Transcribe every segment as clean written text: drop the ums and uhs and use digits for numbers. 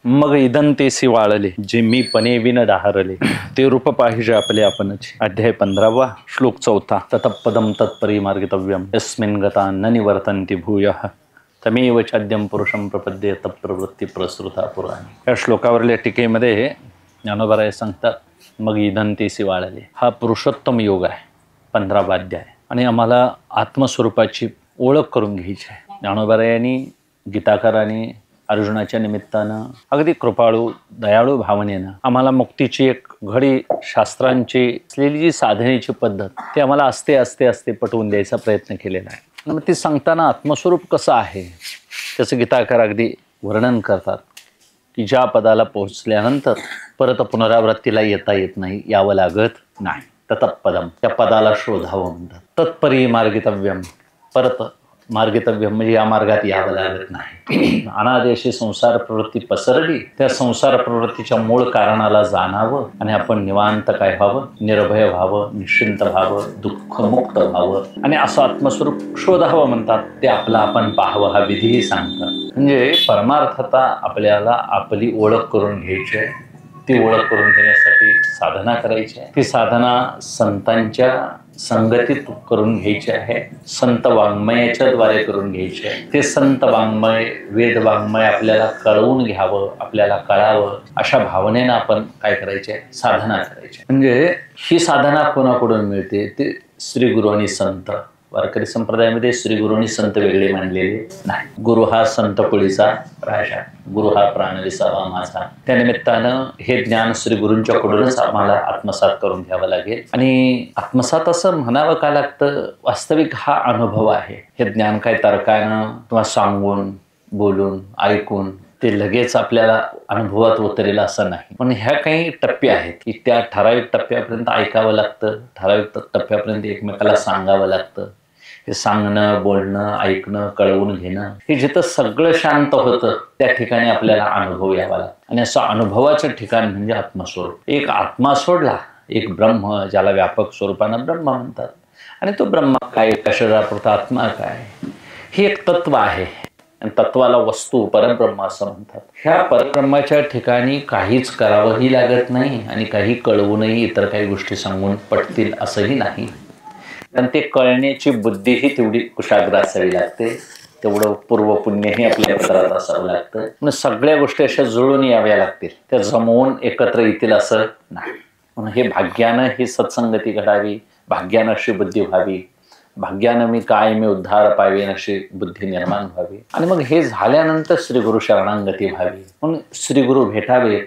मग इदंतेसी वाळले जे मी पणे विन दाहरले ते रूप पाहिजे आपले आपणच. अध्याय 15 श्लोक 4. ततपदम तत्परिमार्गितव्यम यस्मिन् गता न निवर्तन्ति भूयः तमेव चाद्यम पुरुषम प्रपद्ये तत्प्रवृत्ती प्रसृता पुराणी. या श्लोकावरल्या टीकेमध्ये ज्ञानोबा सांगतात मग इदंतेसी वाळले हा पुरुषोत्तम योग आहे 15वा अध्याय आणि आम्हाला आत्मस्वरूपाची ओळख करून घ्यायची आहे. ज्ञानोबा यांनी गीताकारांनी अर्जुनाच्या निमित्तानं अगदी कृपाळू दयाळू भावनेनं आम्हाला मुक्तीची एक घडी शास्त्रांची असलेली जी साधनेची पद्धत ती आम्हाला असते पटवून द्यायचा प्रयत्न केलेला आहे. मग ती सांगताना आत्मस्वरूप कसं आहे त्याचं गीताकार अगदी वर्णन करतात की ज्या पदाला पोहोचल्यानंतर परत पुनरावृत्तीला येता येत नाही, यावं लागत नाही. तत्पदम त्या पदाला शोधावं म्हणतात. तत्परी मार्गितव्यम परत मार्गितव्यम म्हणजे या मार्गात यावं लागत नाही. अनादेशी संसार प्रवृत्ती पसरली त्या संसार प्रवृत्तीच्या मूळ कारणाला जाणावं आणि आपण निवांत काय व्हावं, निर्भय व्हावं, निश्चिंत व्हावं, दुःखमुक्त व्हावं आणि असं आत्मस्वरूप शोधावं म्हणतात. ते आपलं आपण पाहावं हा विधीही सांगतात. म्हणजे परमार्थता आपल्याला आपली ओळख करून घ्यायची आहे. ती ओळख करून घेण्यासाठी साधना करायची आहे. ती साधना संतांच्या संगतीत करून घ्यायची आहे. संत वाङ्मयाच्या द्वारे करून घ्यायची आहे. ते संत वाङ्मय वेद वाङ्मय आपल्याला कळवून घ्यावं, आपल्याला कळावं अशा भावनेनं आपण काय करायचे, साधना करायची. म्हणजे ही साधना कोणाकडून मिळते, ते श्री गुरु आणि संत. वारकरी संप्रदायामध्ये श्री गुरु आणि संत वेगळे मानलेले नाही. गुरु हा संत कुळीचा राजा, गुरु हा प्राणविसावा माझा. त्या निमित्तानं हे ज्ञान श्री गुरूंच्याकडूनच आम्हाला आत्मसात करून घ्यावं लागेल. आणि आत्मसात असं म्हणावं का लागतं, वास्तविक हा अनुभव आहे. हे ज्ञान काय तर्कानं किंवा सांगून बोलून ऐकून ते लगेच आपल्याला अनुभवात उतरेल असं नाही. पण ह्या काही टप्पे आहेत की त्या ठराविक टप्प्यापर्यंत ऐकावं लागतं, ठराविक टप्प्यापर्यंत एकमेकाला सांगावं लागतं. हे सांगणं, बोलणं, ऐकणं, कळवून घेणं हे जिथं सगळं शांत होतं त्या ठिकाणी आपल्याला अनुभव यावा लागतो. आणि असं अनुभवाचं ठिकाण म्हणजे आत्मस्वरूप. एक आत्मा सोडला, एक ब्रह्म ज्याला व्यापक स्वरूपानं ब्रह्म म्हणतात. आणि तो ब्रह्म काय, शरीरापुरता आत्मा काय, हे एक तत्व आहे. आणि तत्वाला वस्तू परब्रह्म असं म्हणतात. ह्या परब्रह्माच्या ठिकाणी काहीच करावंही लागत नाही आणि काही कळवूनही इतर काही गोष्टी सांगून पटतील असंही नाही. कारण ते कळण्याची बुद्धीही तेवढी कुशाग्र असावी लागते, तेवढं पूर्वपुण्यही आपल्या पत्रात असावं लागतं. पण सगळ्या गोष्टी अशा जुळून याव्या लागतील, त्या जमवून एकत्र येतील असं नाही. म्हणून हे भाग्यानं ही सत्संगती घडावी, भाग्यानं अशी बुद्धी व्हावी, भाग्यानं मी उद्धार पावेन अशी बुद्धी निर्माण व्हावी. आणि मग हे झाल्यानंतर श्रीगुरु शरणांगती व्हावी. म्हणून श्रीगुरु भेटावेत.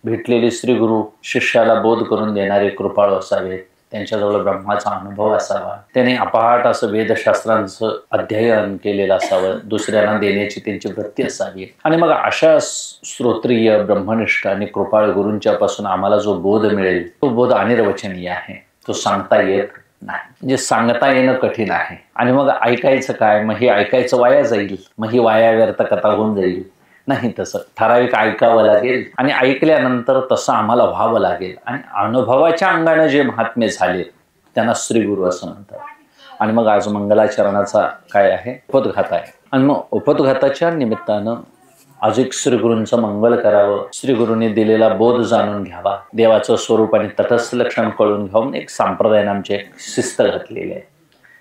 भेटलेले श्रीगुरु शिष्याला बोध करून देणारे कृपाळू असावेत. त्यांच्याजवळ ब्रह्माचा अनुभव असावा. त्याने अपाट असं वेदशास्त्रांचं अध्ययन केलेलं असावं. दुसऱ्यांना देण्याची त्यांची वृत्ती असावी. आणि मग अशा श्रोत्रिय ब्रह्मनिष्ठ आणि कृपाळ गुरूंच्या पासून आम्हाला जो बोध मिळेल तो बोध अनिर्वचनीय आहे. तो सांगता येत नाही. म्हणजे सांगता येणं कठीण आहे. आणि मग ऐकायचं काय, मग हे ऐकायचं वाया जाईल, मग ही वाया व्यर्थ कथा होऊन जाईल. नाही, तसं ठराविक ऐकावं लागेल आणि ऐकल्यानंतर तसं आम्हाला व्हावं लागेल. आणि अनुभवाच्या अंगाने जे महात्मे झाले त्यांना श्रीगुरु असं म्हणतात. आणि मग आज मंगलाचरणाचा काय आहे, उपोद्घात आहे. आणि मग उपोद्घाताच्या निमित्तानं आज एक श्रीगुरूंचं मंगल करावं, श्रीगुरूंनी दिलेला बोध जाणून घ्यावा, देवाचं स्वरूप आणि तटस्थ लक्षण कळून घ्यावून एक संप्रदायानं आमची एक शिस्त घातलेली आहे.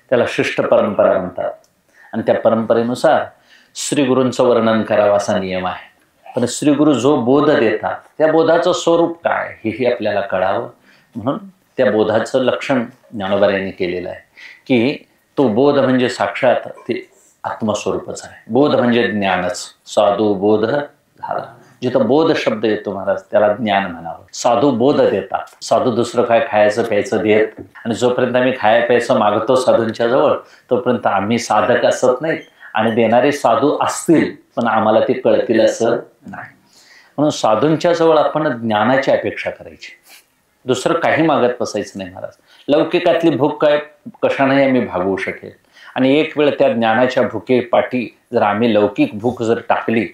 त्याला शिष्ट परंपरा म्हणतात. आणि त्या परंपरेनुसार श्रीगुरूंचं वर्णन करावं असा नियम आहे. पण श्रीगुरू जो बोध देतात त्या बोधाचं स्वरूप काय हेही आपल्याला कळावं. म्हणून त्या बोधाचं लक्षण ज्ञानोबा यांनी केलेलं आहे की तो बोध म्हणजे साक्षात ते आत्मस्वरूपच आहे. बोध म्हणजे ज्ञानच. साधू बोध झाला. जिथं बोध शब्द येतो महाराज त्याला ज्ञान म्हणावं. साधू बोध देतात. साधू दुसरं काय खायचं प्यायचं देत. आणि जोपर्यंत आम्ही खाया प्यायचं मागतो साधूंच्या जवळ तोपर्यंत आम्ही साधक असत नाहीत आणि देणारे साधू असतील पण आम्हाला ते कळतील असं नाही. म्हणून साधूंच्या जवळ आपण ज्ञानाची अपेक्षा करायची, दुसरं काही मागत बसायचं नाही महाराज. लौकिकातली भूक काय कशाने आम्ही भागवू शकेल. आणि एक वेळ त्या ज्ञानाच्या भुकेपाठी जर आम्ही लौकिक भूक जर टाकली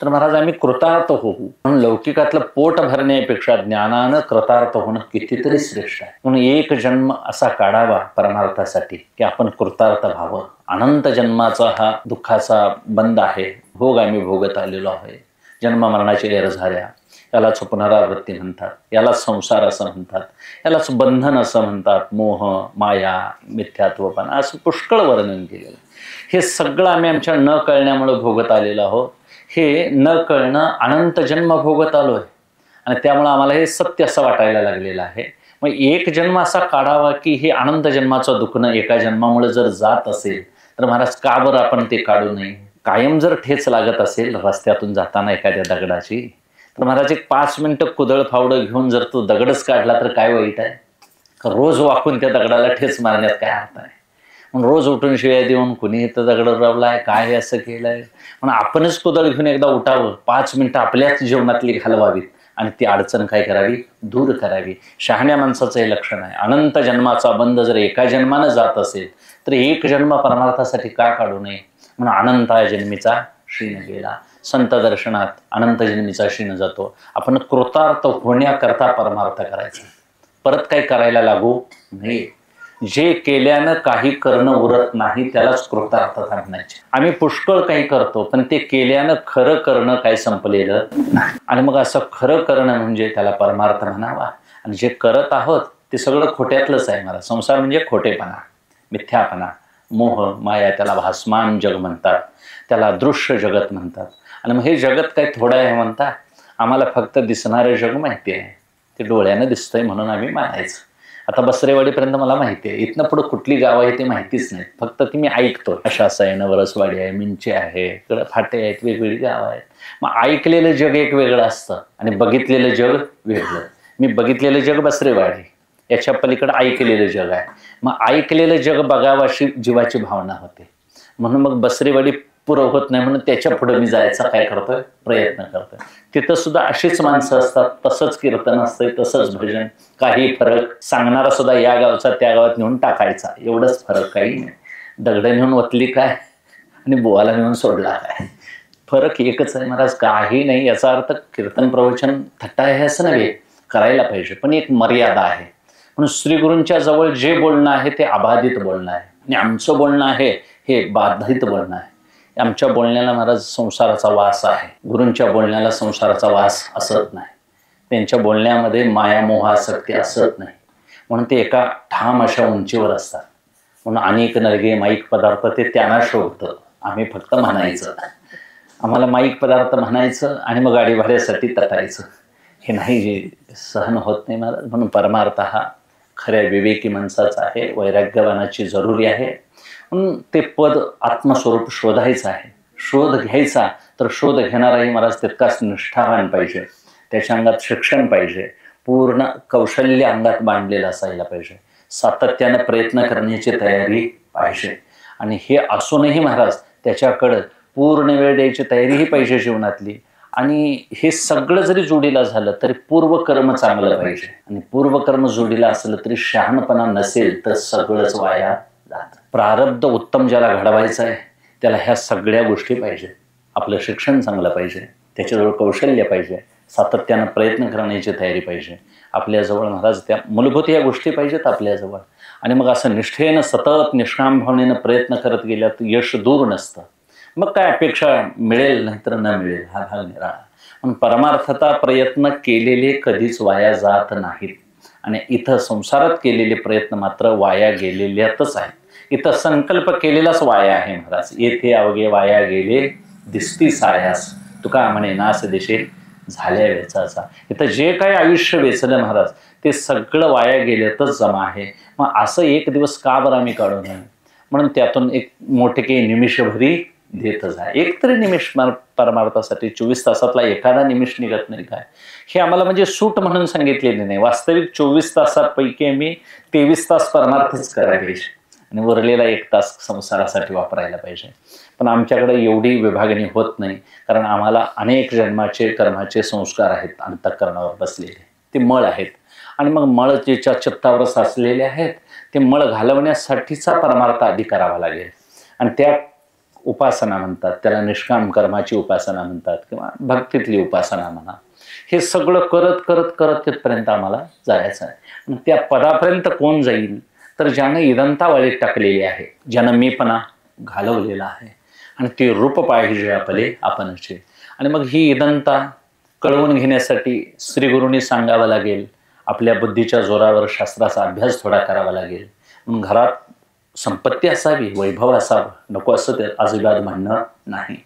तर महाराज आम्ही कृतार्थ होऊ. म्हणून लौकिकातलं पोट भरण्यापेक्षा ज्ञानानं कृतार्थ होणं कितीतरी श्रेष्ठ आहे. म्हणून एक जन्म असा काढावा परमार्थासाठी की आपण कृतार्थ व्हावं. अनंत जन्माचा हा दुःखाचा बंद आहे, भोग आम्ही भोगत आलेलो आहे. जन्म मरणाची एर झाल्या, यालाच पुनरावृत्ती म्हणतात, यालाच संसार असं म्हणतात, यालाच बंधन असं म्हणतात, मोह माया मिथ्यात्वपणा असं पुष्कळ वर्णन केलेलं. हे सगळं आम्ही आमच्या न कळण्यामुळे भोगत आलेलो आहोत. हे न कळणं अनंत जन्म भोगत आलोय आणि त्यामुळे आम्हाला हे सत्य असं वाटायला लागलेलं आहे. मग एक जन्म असा काढावा की हे अनंत जन्माचं दुखणं एका जन्मामुळे जर जात असेल तर महाराज का बरं आपण ते काढू नये. कायम जर ठेच लागत असेल रस्त्यातून जाताना एखाद्या दगडाची तर महाराज एक 5 मिनिटं कुदळ फावडं घेऊन जर तो दगडच काढला तर काय वाईट आहे. रोज वाकून त्या दगडाला ठेच मारण्यात काय अर्थ आहे. म्हणून रोज उठून शिव्या देऊन कुणी इथं दगड रवलाय काय असं केलंय म्हणून आपणच कुदळ घेऊन एकदा उठावं, 5 मिनिटं आपल्याच जीवनातली घालवावीत आणि ती अडचण काय करावी, दूर करावी. शहाण्या माणसाचं हे लक्षण आहे. अनंत जन्माचा बंध जर एका जन्मानं जात असेल तर एक जन्म परमार्थासाठी का काढू नये. म्हणून अनंता जन्मीचा क्षीण गेला. संत दर्शनात अनंत जन्मीचा क्षीण जातो. आपण कृतार्थ होण्याकरता परमार्थ करायचा, परत काही करायला लागू नये. जे केल्यानं काही करणं उरत नाही त्यालाच कृतार्थता म्हणायचे. आम्ही पुष्कळ काही करतो पण ते केल्यानं खरं करणं काही संपलेलं नाही. आणि मग असं खरं करणं म्हणजे त्याला परमार्थ म्हणावा. आणि जे करत आहोत ते सगळं खोट्यातलंच आहे. मला संसार म्हणजे खोटेपणा, मिथ्यापणा, मोह माया. त्याला भासमान जग म्हणतात, त्याला दृश्य जगत म्हणतात. आणि मग हे जगत काही थोडं आहे म्हणता. आम्हाला फक्त दिसणारं जग माहिती आहे, ते डोळ्यानं दिसतंय म्हणून आम्ही मानायचं. आता बसरेवाडीपर्यंत मला माहिती आहे, इथनं पुढं कुठली गावं आहे ते माहितीच नाही, फक्त ती मी ऐकतो. अशास आहे, नवरसवाडी आहे, मिंचे आहे, इकडं फाटे आहेत, वेगवेगळी गावं आहेत. मग ऐकलेलं जग एक वेगळं असतं आणि बघितलेलं जग वेगळं. मी बघितलेलं जग बसरेवाडी, याच्या पलीकडं ऐकलेलं जग आहे. मग ऐकलेलं जग बघावाशी जीवाची भावना होते. म्हणून मग बसरेवाडी पुरं होत नाही म्हणून त्याच्या पुढे मी जायचा काय करतोय, प्रयत्न करतोय. तिथं सुद्धा अशीच माणसं असतात, तसंच कीर्तन असतंय, तसंच भजन. काही फरक सांगणारा सुद्धा या गावचा त्या गावात नेऊन टाकायचा, एवढंच फरक. काही नाही. दगड नेऊन वतली काय आणि बोवाला नेऊन सोडला काय, फरक एकच आहे महाराज. काही नाही. याचा अर्थ कीर्तन प्रवचन थट्टा आहे असं नव्हे, करायला पाहिजे, पण एक मर्यादा आहे. म्हणून श्रीगुरूंच्या जवळ जे बोलणं आहे ते अबाधित बोलणं आहे आणि आमचं बोलणं आहे हे बाधित बोलणं आहे. आमच्या बोलण्याला महाराज संसाराचा वास आहे, गुरूंच्या बोलण्याला संसाराचा वास असत नाही. त्यांच्या बोलण्यामध्ये मायामोहासक्ती असत नाही. म्हणून ते एका ठाम अशा उंचीवर असतात. म्हणून अनेक नरगे माईक पदार्थ ते त्यांना शोभतं, आम्ही फक्त म्हणायचं. आम्हाला माईक पदार्थ म्हणायचं आणि मग गाडी भाड्यासाठी तटायचं, हे नाही, जे सहन होत नाही महाराज. म्हणून परमार्थ हा खऱ्या विवेकी माणसाचा आहे, वैराग्यवानाची जरुरी आहे. म्हणून ते पद आत्मस्वरूप शोधायचं आहे. शोध घ्यायचा तर शोध घेणाराही महाराज तितकाच निष्ठावान पाहिजे, त्याच्या अंगात शिक्षण पाहिजे, पूर्ण कौशल्य अंगात बांधलेलं असायला पाहिजे, सातत्यानं प्रयत्न करण्याची तयारी पाहिजे. आणि हे असूनही महाराज त्याच्याकडं पूर्ण वेळ द्यायची तयारीही पाहिजे जीवनातली. आणि हे सगळं जरी जोडीला झालं तरी पूर्वकर्म चांगलं पाहिजे. आणि पूर्वकर्म जोडीला असलं तरी शहाणपणा नसेल तर सगळंच वाया जातं. प्रारब्ध उत्तम ज्याला घडवायचं आहे त्याला ह्या सगळ्या गोष्टी पाहिजे. आपलं शिक्षण चांगलं पाहिजे, त्याच्याजवळ कौशल्य पाहिजे, सातत्यानं प्रयत्न करण्याची तयारी पाहिजे. आपल्याजवळ महाराज त्या मूलभूत या गोष्टी पाहिजेत आपल्याजवळ. आणि मग असं निष्ठेनं सतत निष्काम भावनेनं प्रयत्न करत गेल्यात यश दूर नसतं. मग काय अपेक्षा मिळेल नाहीतर न मिळेल हा भाग निराळा. पण परमार्थता प्रयत्न केलेले कधीच वाया जात नाहीत. आणि इथं संसारात केलेले प्रयत्न मात्र वाया गेलेल्यातच आहेत. इथं संकल्प केलेलाच वाया आहे महाराज. येथे अवघे वाया गेले दिसती सायास, तुका म्हणे नास देशे झाल्या वेचाचा. इथं जे काही आयुष्य वेचलं महाराज ते सगळं वाया गेल्यातच जमा आहे. मग असं एक दिवस का बरं आम्ही काढू नये. म्हणून त्यातून एक मोठे निमिषभरी देतच आहे. एक तरी निमिष परमार्थासाठी 24 तासातला एखादा निमिष निघत नाही काय, हे आम्हाला म्हणजे सूट म्हणून सांगितलेले नाही. वास्तविक 24 तासापैकी आम्ही 23 तास परमार्थच करायला पाहिजे आणि उरलेला 1 तास संसारासाठी वापरायला पाहिजे. पण आमच्याकडे एवढी विभागणी होत नाही, कारण आम्हाला अनेक जन्माचे कर्माचे संस्कार आहेत अंतःकरणावर बसलेले, ते मळ आहेत. आणि मग मळ ज्याच्या चित्तावर साचलेले आहेत ते मळ घालवण्यासाठीचा परमार्थ आधी करावा लागेल. आणि त्या उपासना म्हणतात, त्याला निष्काम कर्माची उपासना म्हणतात किंवा भक्तीतली उपासना म्हणा. हे सगळं करत करत करत तिथपर्यंत आम्हाला जायचं आहे. त्या पदापर्यंत कोण जाईल तर ज्यानं इदंता वाळीत टाकलेली आहे, ज्यानं मीपणा घालवलेला आहे. आणि ते रूप पाहिजे आपले आपणचे. आणि मग ही इदंता कळवून घेण्यासाठी श्रीगुरूंनी सांगावं लागेल, आपल्या बुद्धीच्या जोरावर शास्त्राचा अभ्यास थोडा करावा लागेल. म्हणून घरात संपत्ती असावी, वैभव असावं, नको असं ते अजिबात म्हणणं नाही,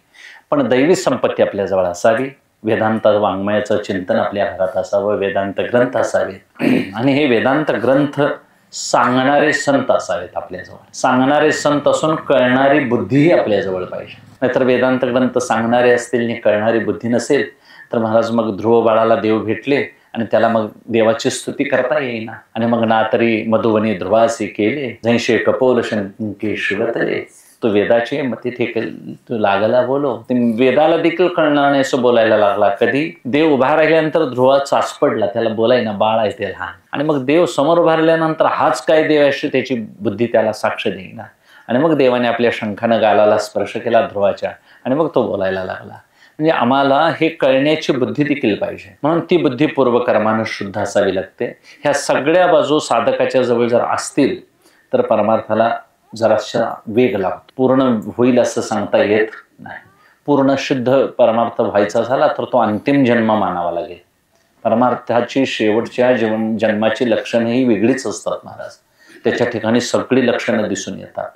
पण दैवी संपत्ती आपल्याजवळ असावी. वेदांत वाङ्मयाचं चिंतन आपल्या घरात असावं, वेदांत ग्रंथ असावे, आणि हे वेदांत ग्रंथ सांगणारे संत असावेत आपल्याजवळ. सांगणारे संत असून कळणारी बुद्धीही आपल्याजवळ पाहिजे. नाहीतर वेदांत ग्रंथ सांगणारे असतील आणि कळणारी बुद्धी नसेल तर महाराज मग ध्रुव बाळाला देव भेटले आणि त्याला मग देवाची स्तुती करता येईना. आणि मग ना तरी मधुवनी ध्रुवासी केले, जैसे कपोल शंके शिवतले. तो वेदाची मग तिथे तो लागला बोलो, ते वेदाला देखील कळणार नाही असं बोलायला लागला. कधी देव उभा राहिल्यानंतर ध्रुवा चाच पडला, त्याला बोलाय ना, बाळ आहे ते लहान. आणि मग देव समोर उभा राहिल्यानंतर हाच काय देव अशी त्याची बुद्धी त्याला साक्ष देईना. आणि मग देवाने आपल्या शंखानं गालाला स्पर्श केला ध्रुवाच्या, आणि मग तो बोलायला लागला. म्हणजे आम्हाला हे कळण्याची बुद्धी देखील पाहिजे. म्हणून ती बुद्धी पूर्वकर्मानं शुद्ध असावी लागते. ह्या सगळ्या बाजू साधकाच्या जवळ जर असतील तर परमार्थाला जराशा वेग लागतो. पूर्ण होईल असं सांगता येत नाही. पूर्ण शुद्ध परमार्थ व्हायचा झाला तर तो अंतिम जन्म मानावा लागेल. परमार्थाची शेवटच्या जन्माची लक्षणं ही वेगळीच असतात महाराज. त्याच्या ठिकाणी सगळी लक्षणं दिसून येतात.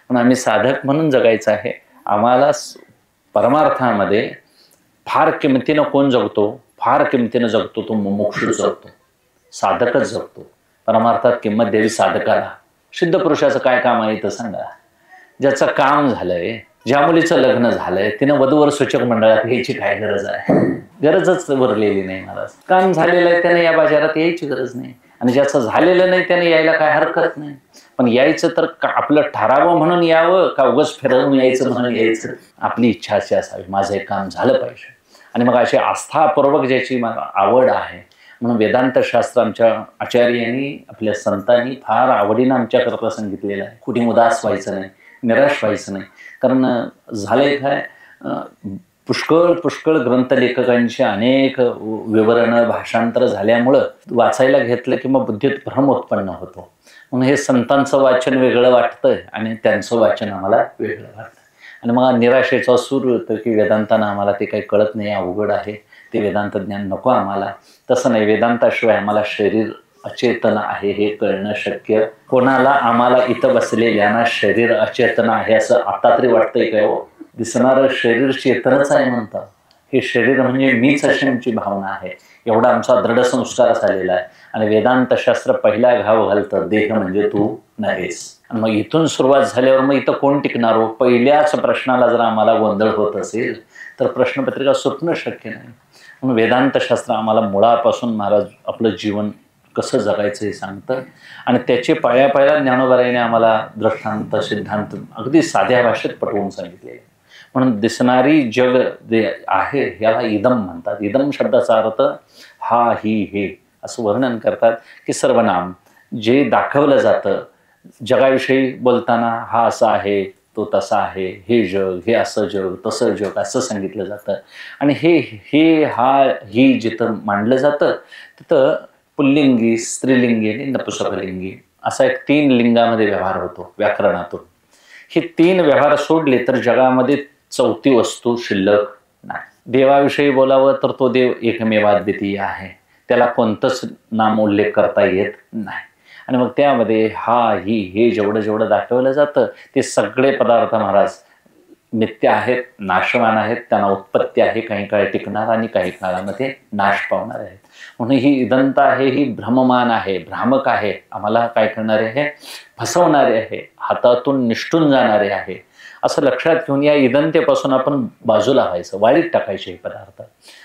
पण आम्ही साधक म्हणून जगायचं आहे. आम्हाला परमार्थामध्ये फार किमतीनं कोण जगतो, फार किमतीनं जगतो तो मुमुक्षू जगतो, साधकच जगतो. परमार्थात किंमत द्यावी साधकाला. सिद्ध पुरुषाचं काय काम आहे तर सांगा. ज्याचं काम झालंय, ज्या मुलीचं लग्न झालंय, तिनं वधूवर सूचक मंडळात यायची काय गरज आहे? गरजच उरलेली नाही महाराज. काम झालेलं आहे त्याने या बाजारात यायची गरज नाही, आणि ज्याचं झालेलं नाही त्याने यायला काय हरकत नाही. पण यायचं तर आपलं ठरावं म्हणून यावं का उगाच फिरवून यायचं म्हणून यायचं? आपली इच्छा अशी असावी, माझं हे काम झालं पाहिजे. आणि मग अशी आस्थापूर्वक ज्याची आवड आहे, म्हणून वेदांत शास्त्र आमच्या आचार्यांनी, आपल्या संतांनी फार आवडीनं आमच्याकरता सांगितलेलं आहे. कुठे उदास व्हायचं नाही, निराश व्हायचं नाही. कारण झालंय काय, पुष्कळ ग्रंथलेखकांची अनेक विवरणं, भाषांतर झाल्यामुळं वाचायला घेतलं की मग बुद्धीत भ्रम उत्पन्न होतो. म्हणून हे संतांचं वाचन वेगळं वाटतं आणि त्यांचं वाचन आम्हाला वेगळं वाटतं. आणि मग निराशेचा सूर होतं की वेदांताना आम्हाला ते काही कळत नाही, अवघड आहे, ते वेदांत ज्ञान नको आम्हाला. तसं नाही, वेदांताशिवाय आम्हाला शरीर अचेतन आहे हे कळणं शक्य. कोणाला आम्हाला इथं बसलेल्यांना शरीर अचेतन आहे असं आता तरी वाटतंय काय हो? दिसणारं शरीर चेतनच आहे म्हणतात. हे शरीर म्हणजे मीच अशी आमची भावना आहे. एवढा आमचा दृढ संस्कार झालेला आहे. आणि वेदांत शास्त्र पहिला घाव घालतं, देह म्हणजे तू नव्हेस. आणि मग इथून सुरुवात झाल्यावर मग इथं कोण टिकणार हो? पहिल्याच प्रश्नाला जर आम्हाला गोंधळ होत असेल तर प्रश्नपत्रिका सुटणं शक्य नाही. म्हणून वेदांत शास्त्र आम्हाला मुळापासून महाराज आपलं जीवन कसं जगायचं हे सांगतं. आणि त्याचे पाया ज्ञानोबारायाने आम्हाला दृष्टांत, सिद्धांत अगदी साध्या भाषेत पटवून सांगितले. म्हणून दिसणारी जग जे आहे याला इदम म्हणतात. इदम शब्दाचा अर्थ हा, ही, हे असं वर्णन करतात की सर्वनाम जे दाखवलं जातं जगाविषयी बोलताना, हा असा आहे, तो तसा आहे, हे जग, हे असं जग, तसं जग असं सांगितलं जातं. आणि हे हा, ही जिथं मांडलं जातं तिथं पुल्लिंगी, स्त्रीलिंगी आणि नपुंसकलिंगी असा एक 3 लिंगामध्ये व्यवहार होतो व्याकरणातून. हे 3 व्यवहार सोडले तर जगामध्ये 4थी वस्तू शिल्लक नाही. देवाविषयी बोलावं तर तो देव एकमेवाद्वितीय आहे, त्याला कोणतंच नाम उल्लेख करता येत नाही. आणि मग त्यामध्ये हा, ही, हे जेवढं दाखवलं जातं ते सगळे पदार्थ महाराज नित्य आहेत, नाशवान आहेत. त्यांना उत्पत्ती आहे, काही काळ टिकणार आणि काही काळामध्ये नाश पावणार आहेत. म्हणून ही इदंत आहे, ही भ्रममान आहे, भ्रामक आहे, आम्हाला काय करणारे आहे, फसवणारे आहे, हातातून निष्ठून जाणारे आहे. असं लक्षात घेऊन या इदंतेपासून आपण बाजूला व्हायचं, वाळीत टाकायचे हे पदार्थ.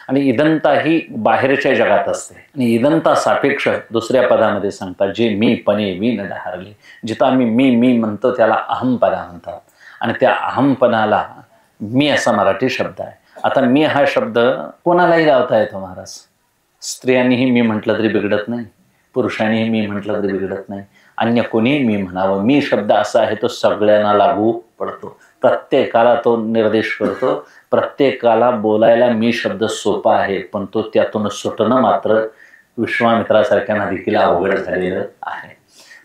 आणि इदंता ही बाहेरच्या जगात असते. आणि इदंता सापेक्ष दुसऱ्या पदामध्ये सांगतात, जे मी पणे विन डहारले. जिथं आम्ही मी म्हणतो त्याला अहमपणा म्हणतात. आणि त्या अहमपणाला मी असा मराठी शब्द आहे. आता मी हा शब्द कोणालाही लावता येतो महाराज. स्त्रियांनीही मी म्हटलं तरी बिघडत नाही, पुरुषांनीही मी म्हटलं तरी बिघडत नाही, अन्य कोणीही मी म्हणावं. मी शब्द असा आहे तो सगळ्यांना लागू पडतो, प्रत्येकाला तो निर्देश करतो. प्रत्येकाला बोलायला मी शब्द सोपा आहे, पण तो त्यातून सुटणं मात्र विश्वामित्रासारख्यांना देखील अवघड झालेलं आहे.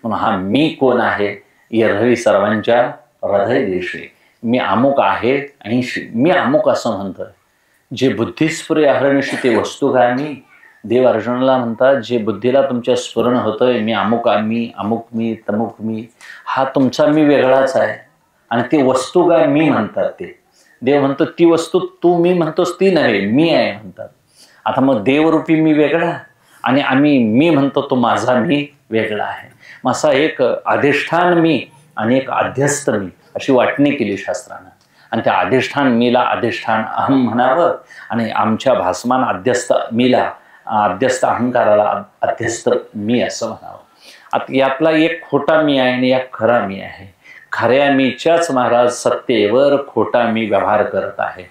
म्हणून हा मी कोण आहे, येरहवी सर्वांच्या हृदय देशी. मी अमुक आहे आणि मी अमुक असं म्हणतोय. जे बुद्धिस्फुरे अहर्निशी ते वस्तुगामी. देव अर्जुनाला म्हणतात जे बुद्धीला तुमच्या स्फुरण होतंय मी अमुक मी तमुक मी, हा तुमचा मी वेगळाच आहे. आणि ते वस्तुगामी म्हणतात. ते देव म्हणतो ती वस्तू तू मी म्हणतोस ती नव्हे, मी आहे म्हणतात. आता मग देवरूपी मी वेगळा आणि आम्ही मी म्हणतो तो माझा मी वेगळा आहे. मग असा एक अधिष्ठान मी आणि एक अध्यस्त मी अशी वाटणी केली शास्त्रानं. आणि त्या अधिष्ठान मीला अधिष्ठान अहम म्हणावं आणि आमच्या भासमान अध्यस्त मीला अध्यस्त अहंकाराला अध्यस्त मी असं म्हणावं. आता यातला एक खोटा मी आहे आणि एक खरा मी आहे. खऱ्या मीच्याच महाराज सत्तेवर खोटा मी व्यवहार करत आहे.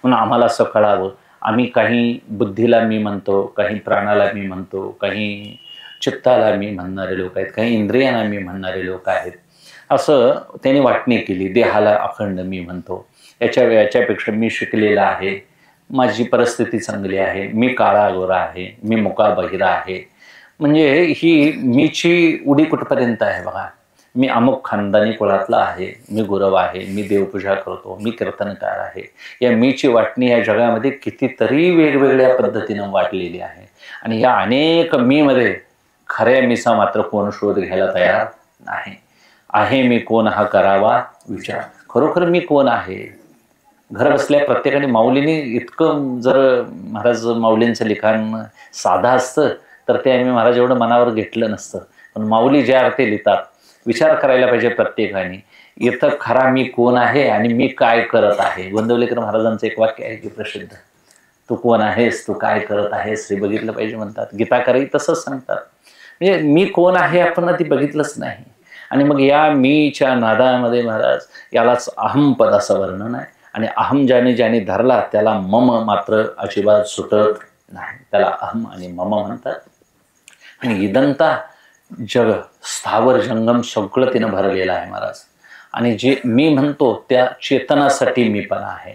म्हणून आम्हाला असं कळावं. आम्ही काही बुद्धीला मी म्हणतो, काही प्राणाला मी म्हणतो, काही चित्ताला मी म्हणणारे लोक आहेत, काही इंद्रियांना मी म्हणणारे लोक आहेत. असं त्यांनी वाटणी केली. देहाला अखंड मी म्हणतो, याच्यापेक्षा मी शिकलेला आहे, माझी परिस्थिती चांगली आहे, मी काळा गोरा आहे, मी मुका बहिरा आहे. म्हणजे ही मीची उडी कुठपर्यंत आहे बघा. मी अमुक खानदानी कुळातला आहे, मी गुरव आहे, मी देवपूजा करतो, मी कीर्तनकार आहे. या मीची वाटणी या जगामध्ये कितीतरी वेगवेगळ्या पद्धतीनं वाटलेली आहे. आणि या अनेक मीमध्ये खऱ्या मीचा मात्र कोण शोध घ्यायला तयार नाही. आहे मी कोण हा करावा विचार. खरोखर मी कोण आहे. घर बसल्या प्रत्येकाने माऊलीने इतकं जर महाराज माऊलींचं लिखाण साधं असतं तर ते आम्ही महाराज एवढं मनावर घेतलं नसतं. पण माऊली ज्या अर्थी लिहितात विचार करायला पाहिजे प्रत्येकाने. इथं खरा मी कोण आहे आणि मी काय करत आहे. गोंदवलेकर महाराजांचं एक वाक्य आहे की प्रसिद्ध, तू कोण आहेस, तू काय करत आहेस हे बघितलं पाहिजे म्हणतात. गीताकारही तसंच सांगतात. म्हणजे मी कोण आहे आपण ती बघितलंच नाही. आणि मग या मीच्या नादामध्ये महाराज यालाच अहम पदाचं वर्णन आहे. आणि अहम ज्याने धरला त्याला मम मात्र अजिबात सुटत नाही. त्याला अहम आणि मम म्हणतात. आणि इदंता जग स्थावर जंगम सगळं तिनं भरलेलं आहे महाराज. आणि जे मी म्हणतो त्या चेतनासाठी मीपणा आहे.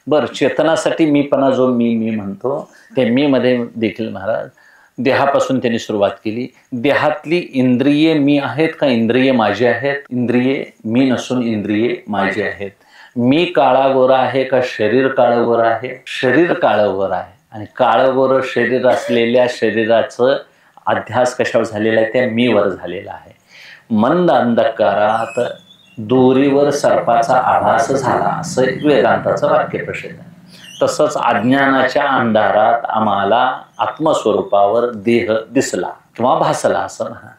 बरं, चेतनासाठी मीपणा जो मी म्हणतो त्या मी मध्ये देखील महाराज देहापासून त्यांनी सुरुवात केली. देहातली इंद्रिये मी आहेत का इंद्रिये माझे आहेत? इंद्रिये मी नसून इंद्रिये माझे आहेत. मी काळा गोरा आहे का शरीर काळं गोरा आहे? शरीर काळं गोरा आहे. आणि काळं गोरं शरीर असलेल्या शरीराचं अध्यास कशावर झालेला आहे? त्या मीवर झालेला आहे. मंद अंधकारात दोरीवर सर्पाचा आभास झाला असं वेदांताचं वाक्य प्रसिद्ध आहे. तसंच अज्ञानाच्या अंधारात आम्हाला आत्मस्वरूपावर देह दिसला किंवा भासला असं म्हणा.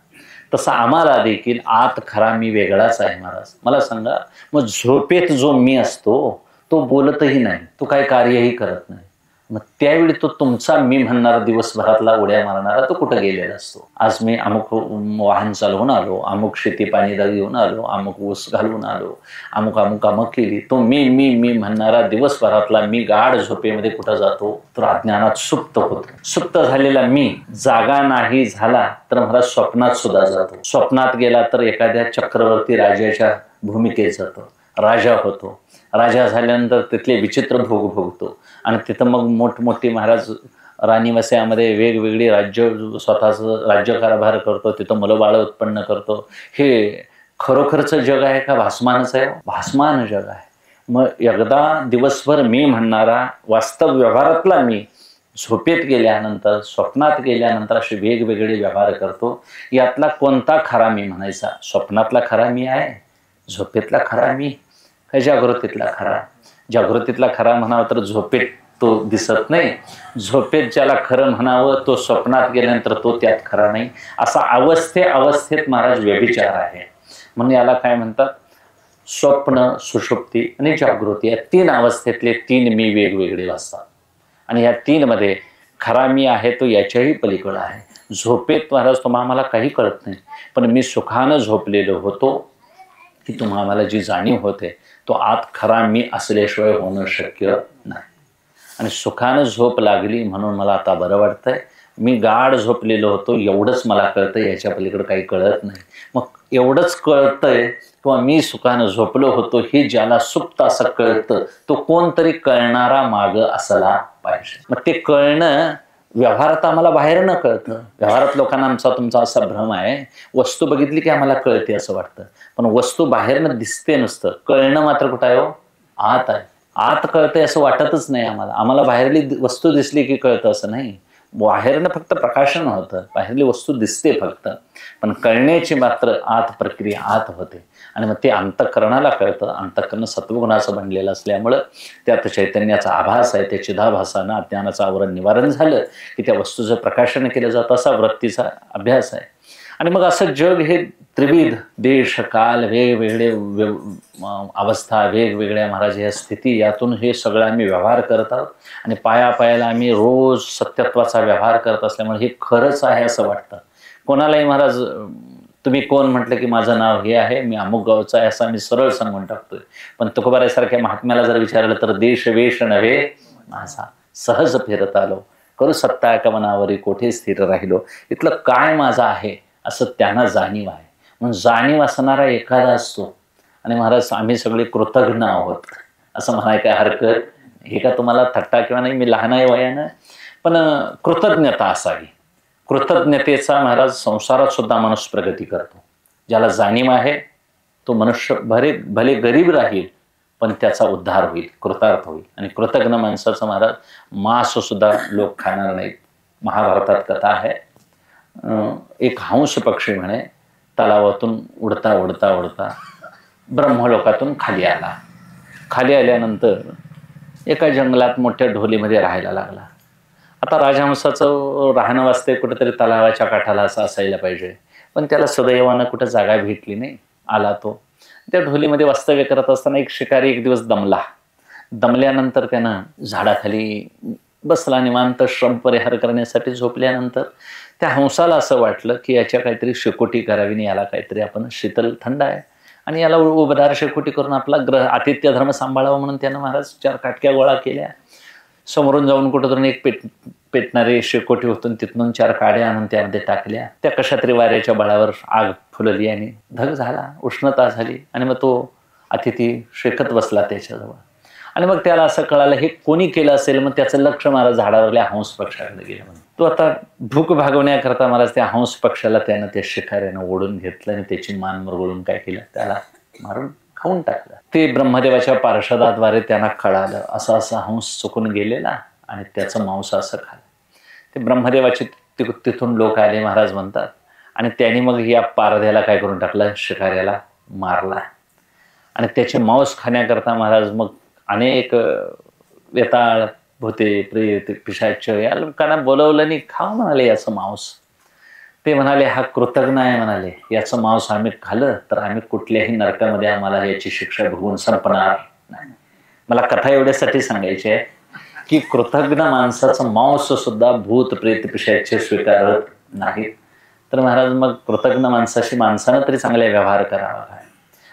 तसं आम्हाला देखील आत खरा मी वेगळाच आहे महाराज. मला सांगा, मग झोपेत जो मी असतो तो बोलतही नाही, तो काही कार्यही करत नाही. मग त्यावेळी तो तुमचा मी म्हणणारा दिवसभरातला उड्या मारणारा तो कुठं गेलेला असतो? आज मी अमुक वाहन चालवून आलो, अमुक शेती पाणी घेऊन आलो, अमुक ऊस घालून आलो, अमुक केली. तो मी म्हणणारा दिवसभरातला मी गाढ झोपेमध्ये कुठं जातो? तर अज्ञानात सुप्त होतो. सुप्त झालेला मी जागा नाही झाला तर मला स्वप्नात सुद्धा जातो. स्वप्नात गेला तर एखाद्या चक्रवर्ती राजाच्या भूमिकेत जातो, राजा होतो. राजा झाल्यानंतर तिथले विचित्र भोग भोगतो. आणि तिथं मग मोठमोठी महाराज राणीवस्यामध्ये वेगवेगळी राज्य स्वतःचं राज्यकारभार करतो. तिथं मुलंबाळं उत्पन्न करतो. हे खरोखरचं जग आहे का भासमानच आहे? भासमान जग आहे. मग एकदा दिवसभर मी म्हणणारा वास्तव व्यवहारातला मी झोपेत गेल्यानंतर स्वप्नात गेल्यानंतर असे वेगवेगळे व्यवहार करतो. यातला कोणता खरा मी म्हणायचा? स्वप्नातला खरा मी आहे, झोपेतला खरा मी, का जागृतीतला खरा? जागृतीतला खरा म्हणावं तर झोपेत तो दिसत नाही. झोपेत ज्याला खरं म्हणावं तो स्वप्नात गेल्यानंतर तो त्यात खरा नाही. असा अवस्थेत महाराज व्यभिचार आहे. म्हणून याला काय म्हणतात? स्वप्न, सुषुप्ती आणि जागृती या तीन अवस्थेतले तीन मी वेगवेगळे असतात. आणि या तीन मध्ये खरा मी आहे तो याच्याही पलीकडे आहे. झोपेत महाराज तुम्हाला काही कळत नाही, पण मी सुखानं झोपलेलो होतो की तुम्हाला जी जाणीव होते तो आत खरा मी असल्याशिवाय होणं शक्य नाही. आणि सुखानं झोप लागली म्हणून मला आता बरं वाटतंय. मी गाढ झोपलेलो होतो एवढंच मला कळतंय, याच्या पलीकडे काही कळत नाही. मग एवढंच कळतंय किंवा मी सुखानं झोपलो होतो हे ज्याला सुप्त असं कळतं तो कोणतरी कळणारा माग असला पाहिजे. मग ते कळणं व्यवहारात आम्हाला बाहेर न कळतं. व्यवहारात लोकांना तुमचा असा भ्रम आहे, वस्तू बघितली की आम्हाला कळते असं वाटतं. पण वस्तू बाहेरनं दिसते नुसतं, कळणं मात्र कुठं आहे हो? आत आहे. आत कळतंय असं वाटतच नाही आम्हाला. आम्हाला बाहेरली वस्तू दिसली की कळतं असं नाही. बाहेरनं फक्त प्रकाशन होतं, बाहेरली वस्तू दिसते फक्त, पण कळण्याची मात्र आत प्रक्रिया आत होते. आणि मग ते अंतःकरणाला कळतं. अंतःकरण सत्वगुणाचं बनलेलं असल्यामुळं त्यात चैतन्याचा आभास आहे. त्या चिदाभासानं अज्ञानाचं आवरण निवारण झालं की त्या वस्तूचं प्रकाशन केलं जातं. असा वृत्तीचा अभ्यास आहे. आणि मग असं जग हे त्रिविध देश काल वेगवेगळे अवस्था वेगवेगळ्या महाराज या स्थिती यातून हे सगळं आम्ही व्यवहार करत आहोत. आणि पायापायाला आम्ही रोज सत्यत्वाचा व्यवहार करत असल्यामुळे हे खरंच आहे असं वाटतं. कोणालाही महाराज तुम्ही कोण म्हटलं की माझं नाव हे आहे, मी अमुक गावचं आहे असं आम्ही सरळ सांगून टाकतोय. पण तुकोबारासारख्या महात्म्याला जर विचारलं तर देश वेश नव्हे माझा, सहज फिरत आलो करू सत्ता का मनावरी कोठे स्थिर राहिलो. इथलं काय माझं आहे असं त्यांना जाणीव आहे. म्हणून जाणीव असणारा एखादा असतो. आणि महाराज आम्ही सगळे कृतज्ञ आहोत असं म्हणाय काय हरकत. हे का तुम्हाला थट्टा किंवा नाही, मी लहान आहे वयानं, पण कृतज्ञता असावी. कृतज्ञतेचा महाराज संसारात सुद्धा मनुष्य प्रगती करतो. ज्याला जाणीव आहे तो मनुष्य भले गरीब राहील पण त्याचा उद्धार होईल, कृतार्थ होईल. आणि कृतज्ञ माणसाचं महाराज मांस सुद्धा लोक खाणार नाहीत. महाभारतात कथा आहे, एक हंस पक्षी म्हणे तलावातून उडता उडता उडता ब्रह्मलोकातून खाली आला. खाली आल्यानंतर एका जंगलात मोठ्या ढोलीमध्ये राहायला लागला. आता राजहंसाचं राहणं वाचते कुठेतरी तलावाच्या काठाला असं असायला पाहिजे, पण त्याला सुदैवानं कुठं जागा भेटली नाही. आला तो त्या ढोलीमध्ये वास्तव्य करत असताना एक शिकारी एक दिवस दमल्यानंतर त्यानं झाडाखाली बसला निवांत श्रम परिहार करण्यासाठी. झोपल्यानंतर त्या हंसाला असं वाटलं की याच्या काहीतरी शेकोटी करावी आणि याला काहीतरी आपण शीतल थंड आहे आणि याला उबदार शेकोटी करून आपला आतिथ्य धर्म सांभाळावा म्हणून त्यानं महाराज 4 काटक्या गोळा केल्या. समोरून जाऊन कुठंतरी एक पेटणारी शेकोटी होतून तिथून 4 काड्या आणून त्यामध्ये टाकल्या. त्या कशा तरी वाऱ्याच्या बळावर आग फुलली आणि धग झाला, उष्णता झाली. आणि मग तो अतिथी शेकत बसला त्याच्याजवळ. आणि मग त्याला असं कळालं हे कोणी केलं असेल. मग त्याचं लक्ष महाराज झाडावरल्या हंस पक्षाकडे गेलं. म्हणून तो आता भूक भागवण्याकरता महाराज त्या हंस पक्षाला त्यानं त्या शिकाऱ्यानं ओढून घेतलं आणि त्याची मान मुरगळून काय केलं, त्याला मारून खाऊन टाकलं. ते ब्रह्मदेवाच्या पार्षदाद्वारे त्यांना कळालं असं असं हंस चुकून गेलेला आणि त्याचं मांस असं खाल्लं. ते ब्रह्मदेवाचे तिथून लोक आले महाराज म्हणतात. आणि त्यांनी मग या पारध्याला काय करून टाकलं, शिकाऱ्याला मारला. आणि त्याचे मांस खाण्याकरता महाराज मग अनेक वेताळ भूते प्रेत पिशाच या लोकांना बोलवलं आणि खाऊ म्हणाले याचं मांस. ते म्हणाले हा कृतज्ञ आहे म्हणाले, याचं मांस आम्ही खाल्लं तर आम्ही कुठल्याही नरकामध्ये आम्हाला याची शिक्षा भोगून संपणार नाही. मला कथा एवढ्यासाठी सांगायची आहे की कृतज्ञ माणसाचं मांस सुद्धा भूत प्रेत पिशाच स्वीकारत नाहीत. तर महाराज मग कृतज्ञ माणसाशी माणसानं तरी चांगला व्यवहार करावा काय.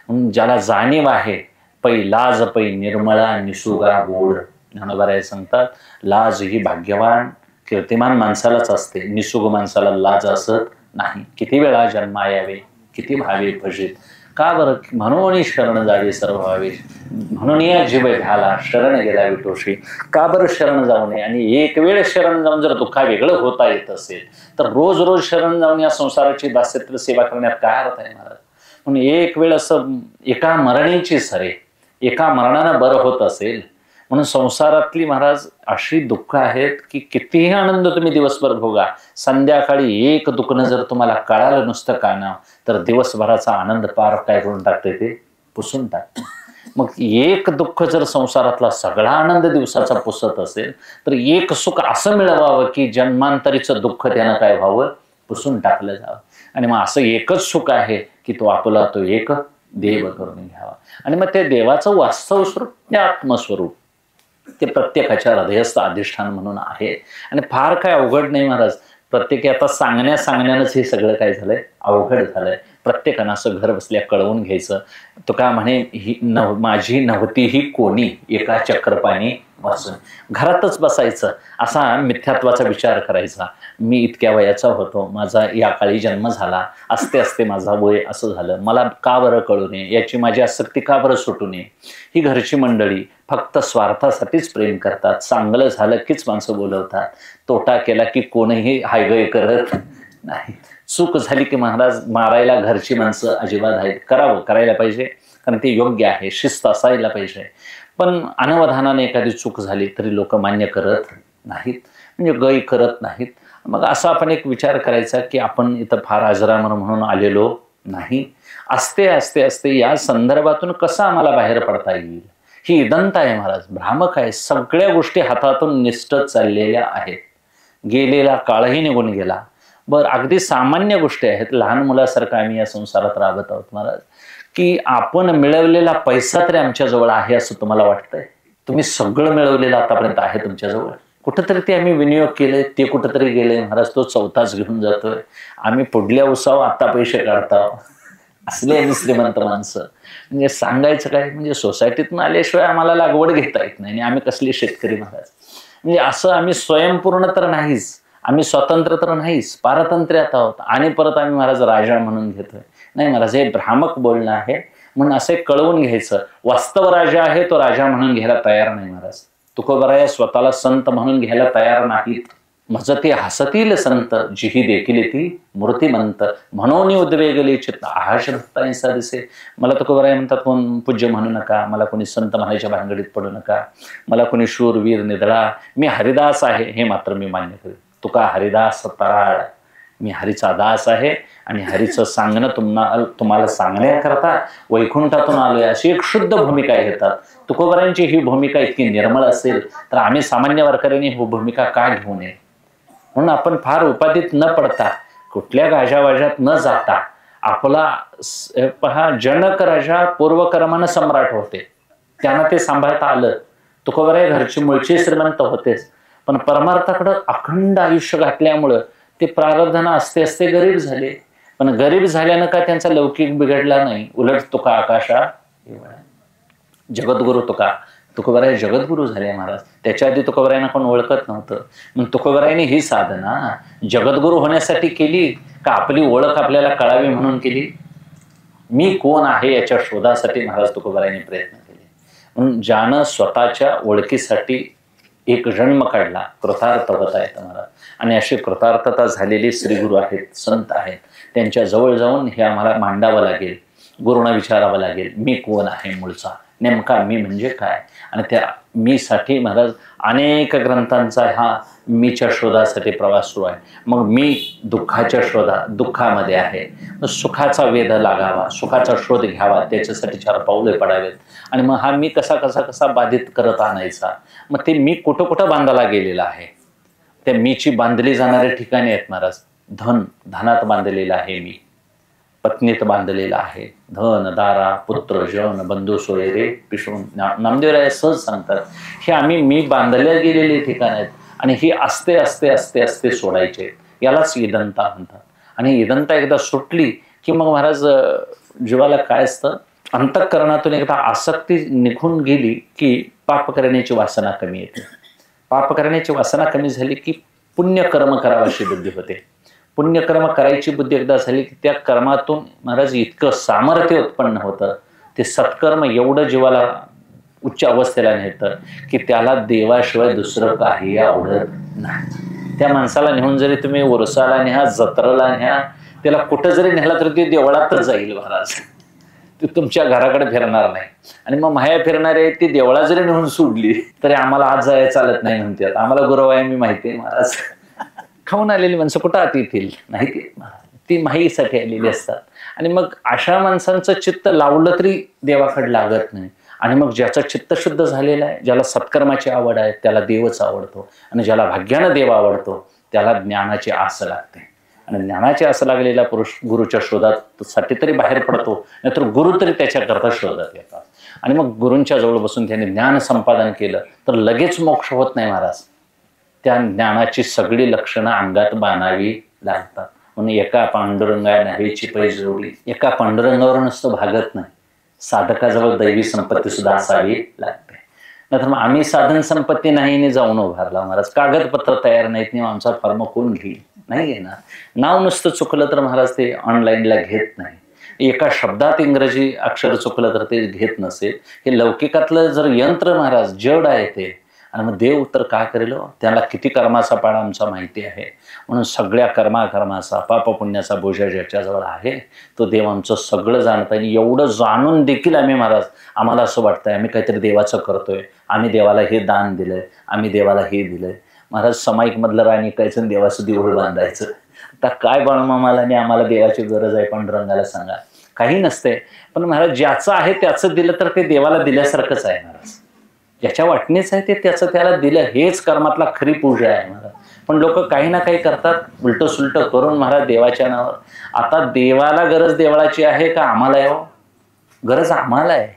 म्हणून ज्याला जाणीव आहे पै लाज पै निर्मळा निसुगा गोड. ज्ञानोबाराय सांगतात लाज ही भाग्यवान कीर्तिमान माणसालाच असते, निसुग माणसाला लाज असत नाही. किती वेळा जन्मा यावे किती भावे भजित, का बरं म्हणून शरण जावे सर्व व्हावे, म्हणून या जीव घाला शरण गेला विटोशी. का बरं शरण जाऊ नये. आणि एक वेळ शरण जाऊन जर दुःखा वेगळं होता येत असेल तर रोज रोज शरण जाऊन या संसाराची दास्यत्व सेवा करण्यात काय अर्थ आहे महाराज. म्हणून एक वेळ असं एका मरणीची सरे, एका मरणानं बरं होत असेल. म्हणून संसारातली महाराज अशी दुःख आहेत की कितीही आनंद तुम्ही दिवसभर भोगा, संध्याकाळी एक दुखणं जर तुम्हाला कळालं नुसतं कानाव तर दिवसभराचा आनंद पार काय करून टाकते, ते पुसून टाकते. मग एक दुःख जर संसारातला सगळा आनंद दिवसाचा पुसत असेल तर एक सुख असं मिळवावं की जन्मांतरीचं दुःख त्यानं काय व्हावं, पुसून टाकलं जावं. आणि मग असं एकच सुख आहे की तो आपला तो एक देव करून घ्यावा. आणि मग ते देवाचं वास्तव स्वरूप ते आत्मस्वरूप ते प्रत्येकाच्या हृदयस्थ अधिष्ठान म्हणून आहे. आणि फार काय अवघड नाही महाराज. प्रत्येकी आता सांगण्यानंच हे सगळं काय झालंय, अवघड झालंय. प्रत्येकानं असं घर बसल्या कळवून घ्यायचं. तो का म्हणे ही माझी नव्हती ही कोणी एका चक्रपाणी वाचून. घरातच बसायचं, असा मिथ्यात्वाचा विचार करायचा. मी इतक्या वयाचा होतो, माझा या काळी जन्म झाला, असते असते माझा वय असं झालं, मला का बरं कळू नये, याची माझी आसक्ती का बरं सुटू नये. ही घरची मंडळी फक्त स्वार्थासाठीच प्रेम करतात. चांगलं झालं कीच माणसं बोलवतात, तोटा केला की कोणीही हायगय करत नाही. चूक झाली की महाराज मारायला घरची माणसं अजिबात आहेत. करायला पाहिजे कारण ते योग्य आहे, शिस्त असायला पाहिजे. पण अनवधानाने एखादी चूक झाली तरी लोक मान्य करत नाहीत, म्हणजे गय करत नाहीत. मग असा आपण एक विचार करायचा की आपण इथं फार अजरामर म्हणून आलेलो नाही. असते असते असते या संदर्भातून कसं आम्हाला बाहेर पडता येईल, ही इदंत आहे महाराज, भ्रामक आहे. सगळ्या गोष्टी हातातून निष्ठत चाललेल्या आहेत. गेलेला काळही निघून गेला. बरं, अगदी सामान्य गोष्टी आहेत. लहान मुलासारखं आम्ही या संसारात राबत आहोत महाराज, की आपण मिळवलेला पैसा तरी आमच्याजवळ आहे असं तुम्हाला वाटतंय? तुम्ही सगळं मिळवलेलं आतापर्यंत आहे तुमच्याजवळ. कुठंतरी ते आम्ही विनियोग केले, ते कुठंतरी गेले महाराज, तो चौथाच घेऊन जातोय. आम्ही पुढल्या उसावर आता पैसे काढतो. असले आम्ही श्रीमंत माणसं. म्हणजे सांगायचं काय, म्हणजे सोसायटीतून आल्याशिवाय आम्हाला लागवड घेता येत नाही आणि आम्ही कसले शेतकरी महाराज. म्हणजे असं आम्ही स्वयंपूर्ण तर नाहीच, आम्ही स्वतंत्र तर नाहीच, पारतंत्र्यात आहोत आणि परत आम्ही महाराज राजा म्हणून घेतोय. नाही महाराज, हे भ्रामक बोलणं आहे. म्हणून असे कळवून घ्यायचं, वास्तव राजा आहे तो राजा म्हणून घ्यायला तयार नाही महाराज. तुकोबराया स्वतःला संत म्हणून घ्यायला तयार नाहीत. मजते हसतील संत जिही देखील ती मूर्तिमंत, म्हणून उद्वेगली चित्त आहाश दत्तांसा दिसे. मला तुकोबराया म्हणतात, कोण पूज्य म्हणू नका, मला कोणी संत म्हणायच्या भानगडीत पडू नका, मला कोणी शूरवीर निधळा, मी हरिदास आहे हे मात्र मी मान्य करेन. तुका हरिदास तराळ, मी हरीचा दास आहे आणि हरीचं सांगणं तुम्हाला सांगण्याकरता वैकुंठातून आलोय अशी एक शुद्ध भूमिका घेतात. तुकोबरायांची ही भूमिका इतकी निर्मळ असेल तर आम्ही सामान्य वारकऱ्यांनी ही भूमिका का घेऊ नये? म्हणून आपण फार उपाधीत न पडता, कुठल्या गाजावाजात न जाता, आपला पहा, जनक राजा पूर्वकर्मानं सम्राट होते, त्यांना ते सांभाळता आलं. तुकोबराय घरची मूळची श्रीमंत होतेच, पण परमार्थाकडं अखंड आयुष्य घातल्यामुळं ते प्रारब्धानं असते असते गरीब झाले. पण गरीब झाल्यानं का त्यांचा लौकिक बिघडला नाही, उलट तुका आकाशा जगद्गुरु तुकोबराय जगद्गुरु झाले महाराज. त्याच्या आधी तुकोबरायांना कोण ओळखत नव्हतं. मग तुकोबरायांनी ही साधना जगद्गुरु होण्यासाठी केली का आपली ओळख आपल्याला कळावी म्हणून केली? मी कोण आहे याच्या शोधासाठी महाराज तुकोबरायांनी प्रयत्न केले. म्हणून ज्यानं स्वतःच्या ओळखीसाठी एक जन्म काढला, कृतार्थ होता येतं महाराज. आणि अशी कृतार्थता झालेली श्रीगुरु आहेत, संत आहेत, त्यांच्या जवळ जाऊन हे आम्हाला मांडावं लागेल, गुरुना विचारावं लागेल, मी कोण आहे मूळचा, नेमका मी म्हणजे काय. आणि त्या मीसाठी महाराज अनेक ग्रंथांचा हा मीच्या शोधासाठी प्रवास सुरू आहे. मग मी दुःखामध्ये आहे, सुखाचा वेध लागावा, सुखाचा शोध घ्यावा, त्याच्यासाठी 4 पाऊले पडावेत. आणि मग हा मी कसा बाधित करत आणायचा. मग ते मी कुठं कुठं बांधला गेलेला आहे, त्या मीची बांधली जाणाऱ्या ठिकाणी आहेत महाराज. धनात बांधलेला आहे मी, पत्नीत बांधलेला आहे, धन दारा पुत्र जन बंधू सोयरे पिशवून. नामदेवराय सहज सांगतात, हे आम्ही मी बांधल्या गेलेले ठिकाण आहेत आणि ही असते असते असते असते सोडायचे. यालाच इदंता म्हणतात. आणि इदंता एकदा सुटली की मग महाराज जीवाला काय असतं, अंतःकरणातून एकदा आसक्ती निघून गेली की पाप करण्याची वासना कमी येते. पाप करण्याची वासना कमी झाली की पुण्यकर्म करावाची बुद्धी होते. पुण्यकर्म करायची बुद्धी एकदा झाली की त्या कर्मातून महाराज इतकं सामर्थ्य उत्पन्न होतं, ते सत्कर्म एवढं जीवाला उच्च अवस्थेला नेतं की त्याला देवाशिवाय दुसरं काही आवडत नाही. त्या माणसाला नेऊन जरी तुम्ही उरसाला न्या, जत्रेला न्या, त्याला कुठं जरी नेला तरी ते देवळातच जाईल महाराज, ती तुमच्या घराकडे फिरणार नाही. आणि मग माया फिरणारे ती देवळा जरी नेऊन सोडली तरी आम्हाला आज जायला चालत नाही म्हणतात. आम्हाला गुरुवाय मी माहिती आहे महाराज, खाऊन आलेली माणसं कुठं आत येतील नाही, ती माहीसाठी आलेली असतात. आणि मग अशा माणसांचं चित्त लावलं तरी देवाकडे लागत नाही. आणि मग ज्याचं चित्त शुद्ध झालेलं आहे, ज्याला सत्कर्माची आवड आहे, त्याला देवच आवडतो. आणि ज्याला भाग्यानं देव आवडतो त्याला ज्ञानाची आस लागते. आणि ज्ञानाची आस लागलेला पुरुष गुरुच्या शोधासाठी तरी बाहेर पडतो, नाहीतर गुरु तरी त्याच्याकरता शोधत येतात. आणि मग गुरूंच्या जवळ बसून त्याने ज्ञान संपादन केलं तर लगेच मोक्ष होत नाही महाराज. त्या ज्ञानाची सगळी लक्षणं अंगात बांधावी लागतात. म्हणून एका पांडुरंगा नव्हेची पैज जोडली, एका पांडुरंगावर नुसतं भागत नाही, साधकाजवळ दैवी संपत्ती सुद्धा असावी लागते. नाहीतर मग आम्ही साधन संपत्ती नाही जाऊन उभारला महाराज, कागदपत्र तयार नाहीत नाही, आमचा फॉर्म कोण घेईल, नाही घेणार. नाव नुसतं चुकलं तर महाराज ते ऑनलाईनला घेत नाही. एका शब्दात इंग्रजी अक्षर चुकलं तर ते घेत नसेल. हे लौकिकातलं जर यंत्र महाराज जड आहे ते, आणि मग देव तर काय करेल, त्याला किती कर्माचा पाडा आमचा माहिती आहे. म्हणून सगळ्या कर्माचा पापपुण्याचा बोजा ज्याच्याजवळ आहे तो देव आमचं सगळं जाणत आहे. एवढं जाणून देखील आम्ही महाराज आम्हाला असं वाटतंय आम्ही काहीतरी देवाचं करतोय, आम्ही देवाला हे दान दिलंय, आम्ही देवाला हे दिलंय. महाराज समाईक मधलं राणी कायचं देवाचं देऊळ बांधायचं. आता काय बाळमामाला आणि आम्हाला देवाची गरज आहे पांडुरंगाला सांगा, काही नसते. पण महाराज ज्याचं आहे त्याचं दिलं तर ते देवाला दिल्यासारखंच आहे महाराज. ज्याच्या वाटणीच आहे ते त्याचं त्याला दिलं, हेच कर्मातला खरी पूजा आहे महाराज. पण लोक काही ना काही करतात उलट सुलट करून महाराज देवाच्या नावावर. आता देवाला गरज देवळाची आहे का आम्हाला आहे? गरज आम्हाला आहे.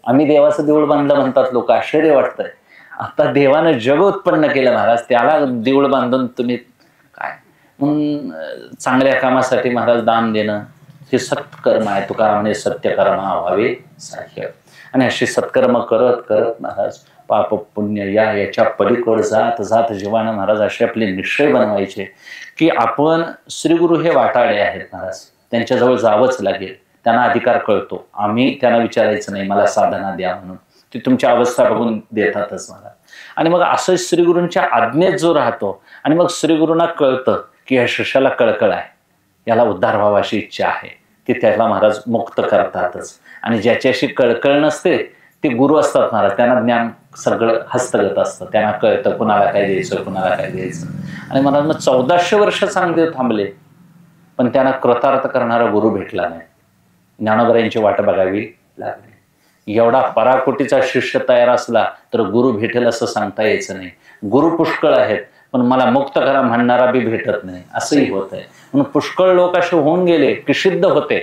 आम्ही देवाचं देऊळ बांधलं म्हणतात लोक, आश्चर्य वाटतंय. आता देवानं जग उत्पन्न केलं महाराज, त्याला देऊळ बांधून तुम्ही काय म्हणून चांगल्या कामासाठी महाराज दान देणं हे सत्कर्म आहे. तुकाराम म्हणे सत्यकर्म व्हावे साह्य. आणि अशी सत्कर्म करत करत महाराज पाप पुण्य याच्या पलीकडे जात जात जीवानं महाराज असे आपले निश्चय बनवायचे की आपण श्रीगुरु हे वाटाडे आहेत महाराज, त्यांच्याजवळ जावंच लागेल. त्यांना अधिकार कळतो, आम्ही त्यांना विचारायचं नाही मला साधना द्या म्हणून, ते तुमच्या अवस्था बघून देतातच महाराज. आणि मग असं श्रीगुरूंच्या आज्ञेत जो राहतो आणि मग श्रीगुरूंना कळतं की या शिष्याला कळकळ आहे, याला उद्धार व्हावाची इच्छा आहे, की त्याला महाराज मुक्त करतातच. आणि ज्याच्याशी कळकळ नसते ते गुरु असतात महाराज, त्यांना ज्ञान सगळं हस्तगत असतं, त्यांना कळतं कुणाला काय द्यायचं कुणाला काय द्यायचं. आणि महाराज मग 1400 वर्ष चांगले थांबले पण त्यांना कृतार्थ करणारा गुरु भेटला नाही. ज्ञानोबरायांची वाट बघावी लागली. एवढा पराकोटीचा शिष्य तयार असला तर गुरु भेटेल असं सांगता यायचं नाही. गुरु पुष्कळ आहेत पण मला मुक्त करा म्हणणारा बी भेटत नाही, असंही होत आहे. म्हणून पुष्कळ लोक असे होऊन गेले की सिद्ध होते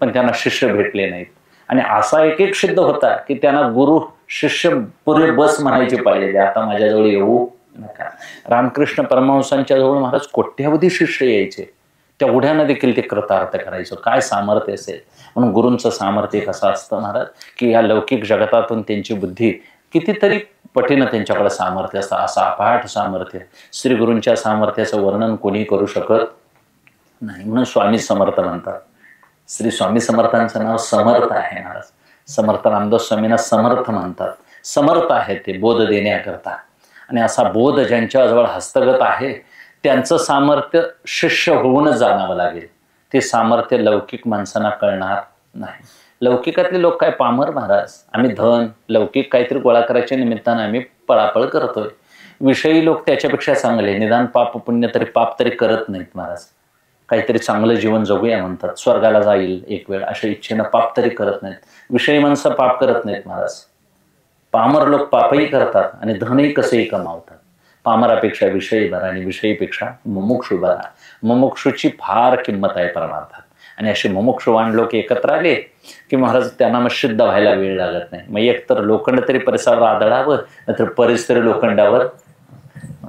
पण त्यांना शिष्य भेटले नाहीत. आणि असा एक एक सिद्ध होता की त्यांना गुरु शिष्य पुरे बस म्हणायचे पाहिजे, आता माझ्याजवळ येऊ नका. रामकृष्ण परमहंसांच्या जवळ महाराज कोट्यावधी शिष्य यायचे, तेवढ्यानं देखील ते कृतार्थ करायचं. काय सामर्थ्य असेल. म्हणून गुरूंचं सामर्थ्य कसं असतं महाराज की या लौकिक जगतातून त्यांची बुद्धी कितीतरी पटीनं त्यांच्याकडे सामर्थ्य असतं. असं अपाट सामर्थ्य श्री गुरूंच्या सामर्थ्याचं वर्णन कोणी करू शकत नाही. म्हणून स्वामी समर्थ म्हणतात. श्री स्वामी समर्थांचं नाव समर्थ आहे महाराज. समर्थ रामदास स्वामींना समर्थ म्हणतात. समर्थ आहे ते बोध देण्याकरता. आणि असा बोध ज्यांच्याजवळ हस्तगत आहे त्यांचं सामर्थ्य शिष्य होऊनच जाणावं लागेल. ते सामर्थ्य लौकिक माणसांना कळणार नाही. लौकिकातले लोक काय पामर महाराज, आम्ही धन लौकिक काहीतरी गोळा करायच्या निमित्तानं आम्ही पळापळ करतोय. विषयी लोक त्याच्यापेक्षा चांगले, निदान पाप पुण्य तरी पाप तरी करत नाहीत महाराज. काहीतरी चांगलं जीवन जगूया म्हणतात, स्वर्गाला जाईल एक वेळ अशा इच्छेनं पाप तरी करत नाहीत. विषयी माणसं पाप करत नाहीत महाराज. पामर लोक पापही करतात आणि धनही कसेही कमावतात. पामरापेक्षा विषयी बरा आणि विषयीपेक्षा मुमुक्षु बरा. मुमुक्षुची फार किंमत आहे परमार्थात. आणि असे मुमुक्षुवान लोक एकत्र आले की महाराज त्यांना मग सिद्ध व्हायला वेळ लागत नाही. मग एकतर लोखंड तरी परिसावर आदळावं, नाहीतर परिस तरी लोखंडावर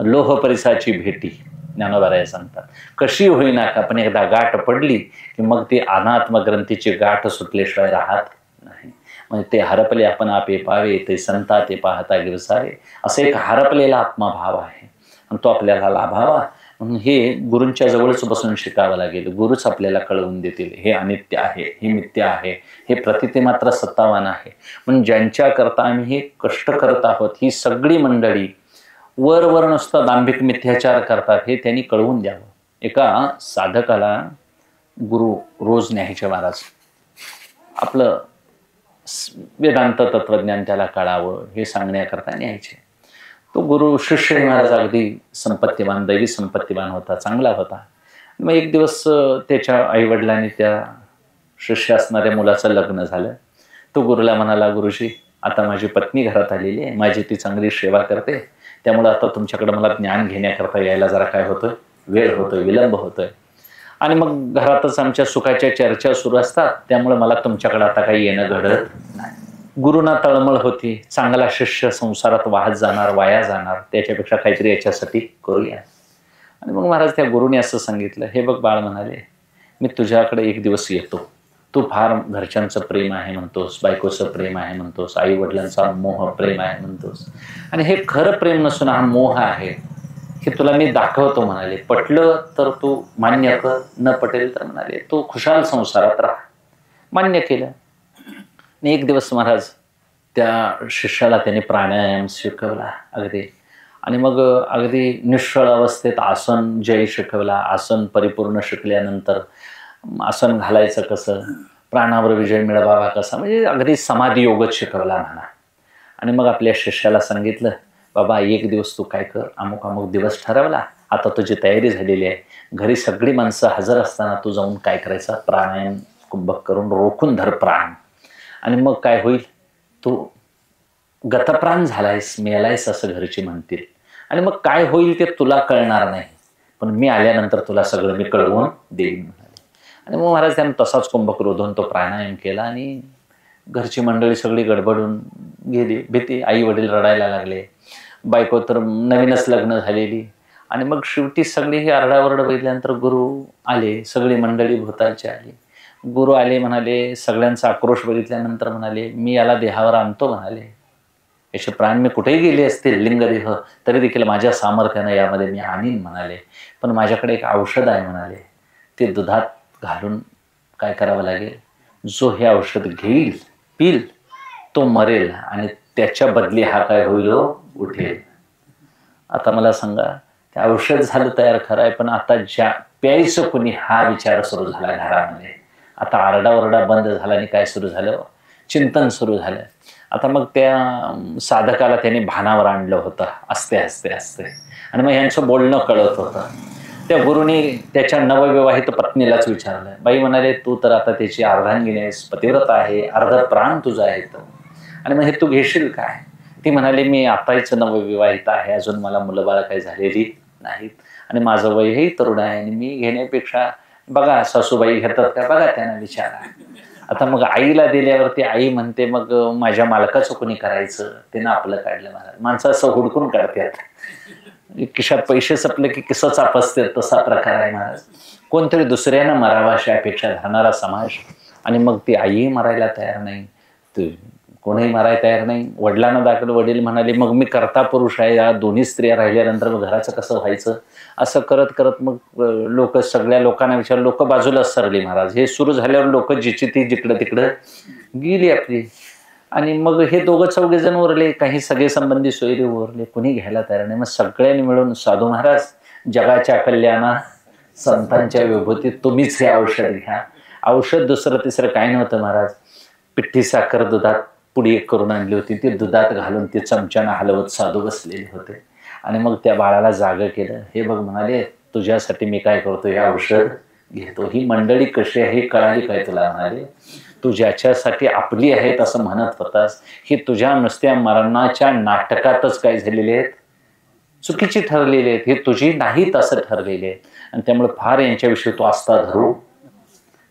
लोह परिसाची भेटी ज्ञानोबराय सांगतात. कशी होईना का पण एकदा गाठ पडली की मग ती अनात्म ग्रंथीची गाठ सुटल्याशिवाय राहत नाही. म्हणजे ते हरपले आपण आपे पावे, ते संता ते पाहता गिरसावे, असं एक हरपलेला आत्मभाव आहे आणि तो आपल्याला लाभावा म्हणून हे गुरूंच्या जवळच बसून शिकावं लागेल. गुरुच आपल्याला कळवून देतील हे अनित्य आहे, हे मिथ्य आहे, हे प्रतिते मात्र सत्तावान आहे. म्हणून ज्यांच्याकरता आम्ही हे कष्ट करत आहोत ही सगळी मंडळी वर नुसतं दांभिक मिथ्याचार करतात हे त्यांनी कळवून द्यावं. एका साधकाला गुरु रोज न्यायचे महाराज, आपलं वेदांत तत्वज्ञान त्याला कळावं हे सांगण्याकरता न्यायचे. तो गुरु शिष्य महाराज अगदी संपत्तीवान, दैवी संपत्तीवान होता, चांगला होता. मग एक दिवस त्याच्या आईवडिलांनी त्या शिष्य असणाऱ्या मुलाचं लग्न झालं. तो गुरुला म्हणाला, गुरुजी आता माझी पत्नी घरात आलेली आहे, माझी ती चांगली सेवा करते, त्यामुळे आता तुमच्याकडे मला ज्ञान घेण्याकरता यायला जरा काय होतोय, वेळ होतोय, विलंब होतोय. आणि मग घरातच आमच्या सुखाच्या चर्चा सुरू असतात, त्यामुळे मला तुमच्याकडे आता काही येणं घडत नाही. गुरुना तळमळ होती, चांगला शिष्य संसारात वाहत जाणार, वाया जाणार, त्याच्यापेक्षा काहीतरी याच्यासाठी करूया. आणि मग महाराज त्या गुरुने असं सांगितलं, हे बघ बाळ म्हणाले, मी तुझ्याकडे एक दिवस येतो. तू फार घरच्यांचं प्रेम आहे म्हणतोस, बायकोचं प्रेम आहे म्हणतोस, आई वडिलांचा मोह प्रेम आहे म्हणतोस, आणि हे खरं प्रेम नसून हा मोह आहे हे तुला मी दाखवतो म्हणाले. पटलं तर तू मान्य कर, न पटेल तर म्हणाले तू खुशाल संसारात राहा. मान्य केलं. एक दिवस महाराज त्या शिष्याला त्याने प्राणायाम शिकवला अगदी. आणि मग अगदी निश्चळ अवस्थेत आसन जय शिकवला. आसन परिपूर्ण शिकल्यानंतर आसन घालायचं कसं, प्राणावर विजय मिळवावा कसा, म्हणजे अगदी समाधी योगच शिकवला म्हणा. आणि मग आपल्या शिष्याला सांगितलं, बाबा एक दिवस तू काय कर, अमुक अमुक दिवस ठरवला, आता तुझी तयारी झालेली आहे, घरी सगळी माणसं हजर असताना तू जाऊन काय करायचं, प्राणायाम कुंभक करून रोखून धर प्राण. आणि मग काय होईल, तू गतप्राण झालायस, मेलायस असं घरची म्हणतील. आणि मग काय होईल ते तुला कळणार नाही, पण मी आल्यानंतर तुला सगळं मी कळवून देईन म्हणाले. आणि मग महाराज त्यानं तसाच कुंभक रोधून तो प्राणायाम केला. आणि घरची मंडळी सगळी गडबडून गेली. भीती, आई वडील रडायला लागले, बायको तर नवीनच लग्न झालेली. आणि मग शेवटी सगळी ही आरडाओरड बघितल्यानंतर गुरु आले, सगळी मंडळी भोवतालची आली. गुरु आले, म्हणाले, सगळ्यांचा आक्रोश बघितल्यानंतर म्हणाले, मी याला देहावर आणतो म्हणाले, याचे प्राण मी कुठेही गेले असतील लिंगदेह तरी देखील माझ्या सामर्थ्यानं यामध्ये मी आणीन म्हणाले. पण माझ्याकडे एक औषध आहे म्हणाले, ते दुधात घालून काय करावं लागेल, जो हे औषध घेईल पिल तो मरेल आणि त्याच्या बदली हा काय होईल, उठेल. आता मला सांगा, ते औषध झालं तयार खरं आहे, पण आता ज्या प्यायचं कुणी हा विचार सुरू झाला घरामध्ये. आता आरडाओरडा बंद झाला आणि काय सुरू झालं, चिंतन सुरू झालं. आता मग त्या साधकाला त्यांनी भानावर आणलं होतं असते असते असते. आणि मग यांचं बोलणं कळत होतं. त्या गुरुनी त्याच्या नवविवाहित पत्नीलाच विचारलं, बाई म्हणाले, तू तर आता त्याची अर्धांगिनी आहेस, पतिव्रता आहे, अर्ध प्राण तुझा आहे, आणि मग हे तू घेशील काय. ती म्हणाली, मी आताच नवविवाहित आहे, अजून मला मुलंबाळ काही झालेली नाहीत, आणि माझं वयही तरुण आहे, आणि मी घेण्यापेक्षा बघा सासूबाई घेतात का बघा, त्यांना विचारा. आता मग आईला दिल्यावरती आई म्हणते, मग माझ्या मालकाचं कोणी करायचं, त्यानं आपलं काढलं. महाराज माणसं असं हुडकून काढतात, खिशात पैसे संपले की किस्सा चापसते, तसा प्रकार आहे महाराज. कोणतरी दुसऱ्यानं मरावा अशी अपेक्षा धरणारा समाज. आणि मग ती आईही मरायला तयार नाही, कोणीही मरायला तयार नाही. वडिलांना दाखल, वडील म्हणाले, मग मी करता पुरुष आहे, या दोन्ही स्त्रिया राहिल्यानंतर मग घराचं कसं व्हायचं. असं करत करत मग लोक, सगळ्या लोकांना विचार, लोक बाजूलाच सरली महाराज. हे सुरू झाल्यावर लोक जिची ती जिकडं तिकडं गेली आपली. आणि मग हे दोघं चौघे जण उरले, काही सगळे संबंधी सोयरे उरले, कुणी घ्यायला तयार नाही. मग सगळ्यांनी मिळून, साधू महाराज जगाच्या कल्याणा संतांच्या विभूतीत तुम्हीच हे औषध घ्या. औषध दुसरं तिसरं काय नव्हतं महाराज, पिठ्ठी साखर दुधात पुडी एक करून आणली होती, ती दुधात घालून ते चमच्यानं हलवत साधू बसलेले होते. आणि मग त्या बाळाला जागं केलं. हे बघ म्हणाले, तुझ्यासाठी मी काय करतो, हे औषध घेतो. ही मंडळी कशी आहे हे कळाली काय तुला म्हणाले, तू ज्याच्यासाठी आपली आहेत असं म्हणत होतास, ही तुझ्या नुसत्या मरणाच्या नाटकातच काय झालेले आहेत, चुकीची ठरलेली आहेत, हे तुझी नाहीत असं ठरलेले आहेत. आणि त्यामुळे फार यांच्याविषयी तू आस्था धरू.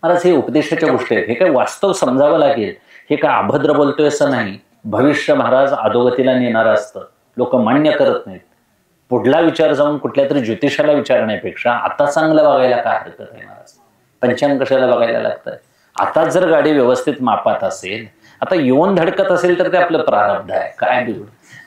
महाराज हे उपदेशाच्या गोष्टी आहेत, हे काय वास्तव समजावं लागेल. हे काय अभद्र बोलतोय असं नाही. भविष्य महाराज अधोगतीला नेणारं असतं, लोक मान्य करत नाहीत. पुढला विचार जाऊन कुठल्या तरी ज्योतिषाला विचारण्यापेक्षा आता चांगलं बघायला काय हरकत आहे महाराज. पंचांग कशाला बघायला लागतंय. आता जर गाडी व्यवस्थित मापात असेल, आता येऊन धडकत असेल तर ते आपलं प्रारब्ध आहे. काय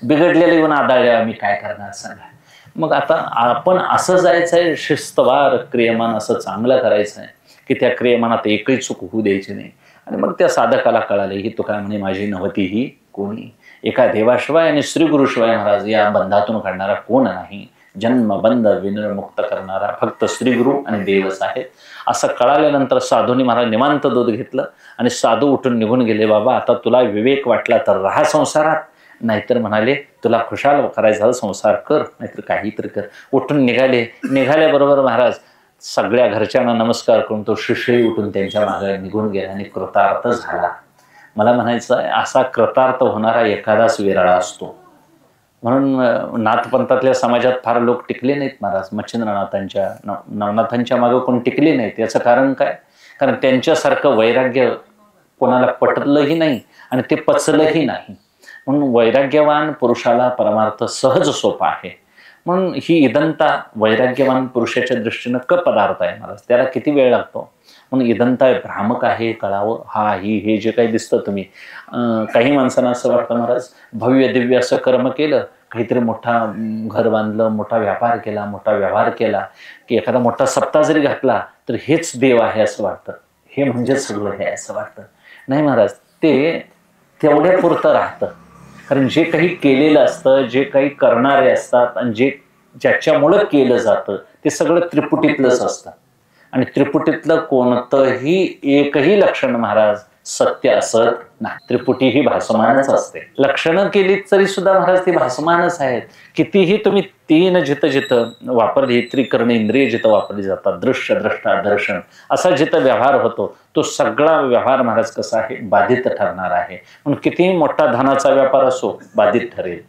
बिघडलेलं येऊन आदळले, आम्ही काय करणार सांगा. मग आता आपण असं जायचंय, शिस्तवार क्रियमान असं चांगलं करायचं आहे की त्या क्रियमानात एकही चूक होऊ द्यायची नाही. आणि मग त्या साधकाला कळाले, ही तो काय म्हणे, माझी नव्हती ही कोणी, एका देवाशिवाय आणि श्री गुरुशिवाय महाराज या बंधातून काढणारा कोण नाही. जन्मबंध विनिर्मुक्त करणारा फक्त श्री गुरु आणि देवच आहेत. असं कळाल्यानंतर साधूंनी महाराज निवांत दूध घेतलं आणि साधू उठून निघून गेले. बाबा आता तुला विवेक वाटला तर राहा संसारात, नाहीतर म्हणाले तुला खुशाल करायचा संसार कर, नाहीतर काहीतरी कर. उठून निघाले. निघाल्याबरोबर महाराज सगळ्या घरच्यांना नमस्कार करून तो शिष्यही उठून त्यांच्या मागे निघून गेला आणि कृतार्थ झाला. मला म्हणायचं आहे, असा कृतार्थ होणारा एखादाच विरळा असतो. म्हणून नाथपंथातल्या समाजात फार लोक टिकले नाहीत महाराज. मच्छिंद्रनाथांच्या नवनाथांच्या मागे कोण टिकले नाहीत. याचं कारण काय, कारण त्यांच्यासारखं वैराग्य कोणाला पटलंही नाही आणि ते पचलंही नाही. म्हणून वैराग्यवान पुरुषाला परमार्थ सहज सोपा आहे. म्हणून ही इदंता वैराग्यवान पुरुषाच्या दृष्टीनं पदार्थ आहे महाराज. त्याला किती वेळ लागतो. म्हणून इदंता भ्रामक आहे, कळावं. हा हे जे काही दिसतं तुम्ही, काही माणसांना असं वाटतं महाराज भव्य दिव्य असं कर्म केलं, काहीतरी मोठा घर बांधलं, मोठा व्यापार केला, मोठा व्यवहार केला, की एखादा मोठा सप्ताह जरी घातला तर हेच देव आहे असं वाटतं, हे म्हणजेच सगळं हे असं वाटतं. नाही महाराज, ते तेवढ्या पुरतं राहतं. कारण जे काही केलेलं असतं, जे काही करणारे असतात आणि ज्याच्यामुळं केलं जातं ते सगळं त्रिपुटीतलंच असतं. आणि त्रिपुटीतलं कोणतंही एकही लक्षण महाराज सत्य असत नाही. त्रिपुटी ही भासमानच असते. लक्षणं केली तरी सुद्धा महाराज ती भासमानच आहेत. कितीही तुम्ही तीन जिथं जिथं वापरली, त्रिकर्ण इंद्रिय जिथं वापरली जातात, दृश्य द्रष्टा दर्शन असा जिथं व्यवहार होतो तो सगळा व्यवहार महाराज कसा आहे, बाधित ठरणार आहे. म्हणून कितीही मोठा धनाचा व्यापार असो बाधित ठरेल,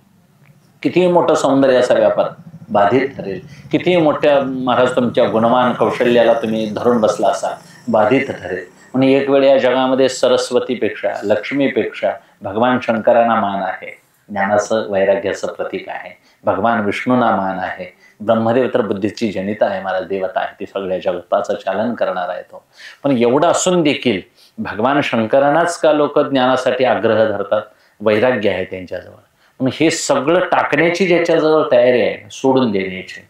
कितीही मोठा सौंदर्याचा व्यापार बाधित ठरेल, कितीही मोठ्या महाराज तुमच्या गुणवान कौशल्याला तुम्ही धरून बसला असा बाधित ठरेल. म्हणून एक वेळ या जगामध्ये सरस्वतीपेक्षा लक्ष्मीपेक्षा भगवान शंकरांना मान आहे, ज्ञानाचं वैराग्याचं प्रतीक आहे. भगवान विष्णूंना मान आहे. ब्रह्मदेव तर बुद्धीची जनिता आहे महाराज, देवता आहे, ती सगळ्या जगताचं चालन करणार आहे तो. पण एवढं असून देखील भगवान शंकरांनाच का लोक ज्ञानासाठी आग्रह धरतात, वैराग्य आहे त्यांच्याजवळ. म्हणून हे सगळं टाकण्याची ज्याच्याजवळ तयारी आहे, सोडून देण्याची,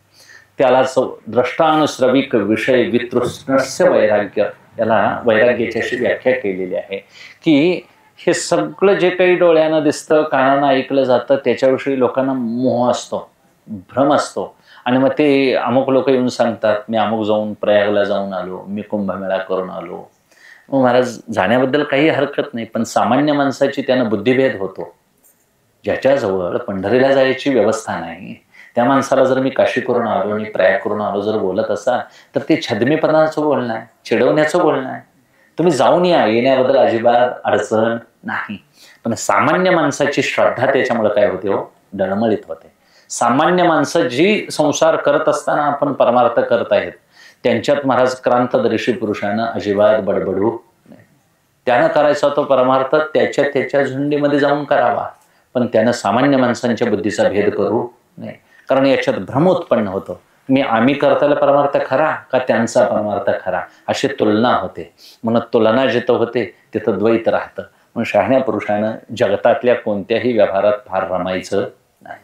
त्यालाच द्रष्टानुश्रविक विषय वितृष्णस्य वैराग्य, याला वैराग्याची अशी व्याख्या केलेली आहे की हे सगळं जे काही डोळ्यानं दिसतं, कानानं ऐकलं जातं, त्याच्याविषयी लोकांना मोह असतो, भ्रम असतो. आणि मग ते अमुक लोक येऊन सांगतात मी अमुक जाऊन प्रयागला जाऊन आलो, मी कुंभमेळा करून आलो. मग महाराज जाण्याबद्दल काही हरकत नाही, पण सामान्य माणसाची त्यानं बुद्धिभेद होतो. ज्याच्याजवळ पंढरीला जायची व्यवस्था नाही त्या माणसाला जर मी काशी करून आलो आणि प्रयाग करून आलो जर बोलत असा तर ते छद्मीपणाचं बोलणं आहे, चिडवण्याचं बोलणं आहे. तुम्ही जाऊन या, येण्याबद्दल अजिबात अडचण नाही. पण सामान्य माणसाची श्रद्धा त्याच्यामुळे काय होते हो, डळमळीत होते. सामान्य माणसं जी संसार करत असताना आपण परमार्थ करत आहेत त्यांच्यात महाराज क्रांतदर्शी पुरुषानं अजिबात बडबडू नाही. त्यानं करायचा तो परमार्थ त्याच्या झुंडीमध्ये जाऊन करावा, पण त्यानं सामान्य माणसांच्या बुद्धीचा भेद करू नये. कारण याच्यात भ्रम उत्पन्न होतो. आम्ही करताना परमार्थ खरा का त्यांचा परमार्थ खरा, अशी तुलना होते. म्हणून तुलना जिथं होते तिथं द्वैत राहतं. म्हणून शहाण्या पुरुषानं जगतातल्या कोणत्याही व्यवहारात फार रमायचं नाही.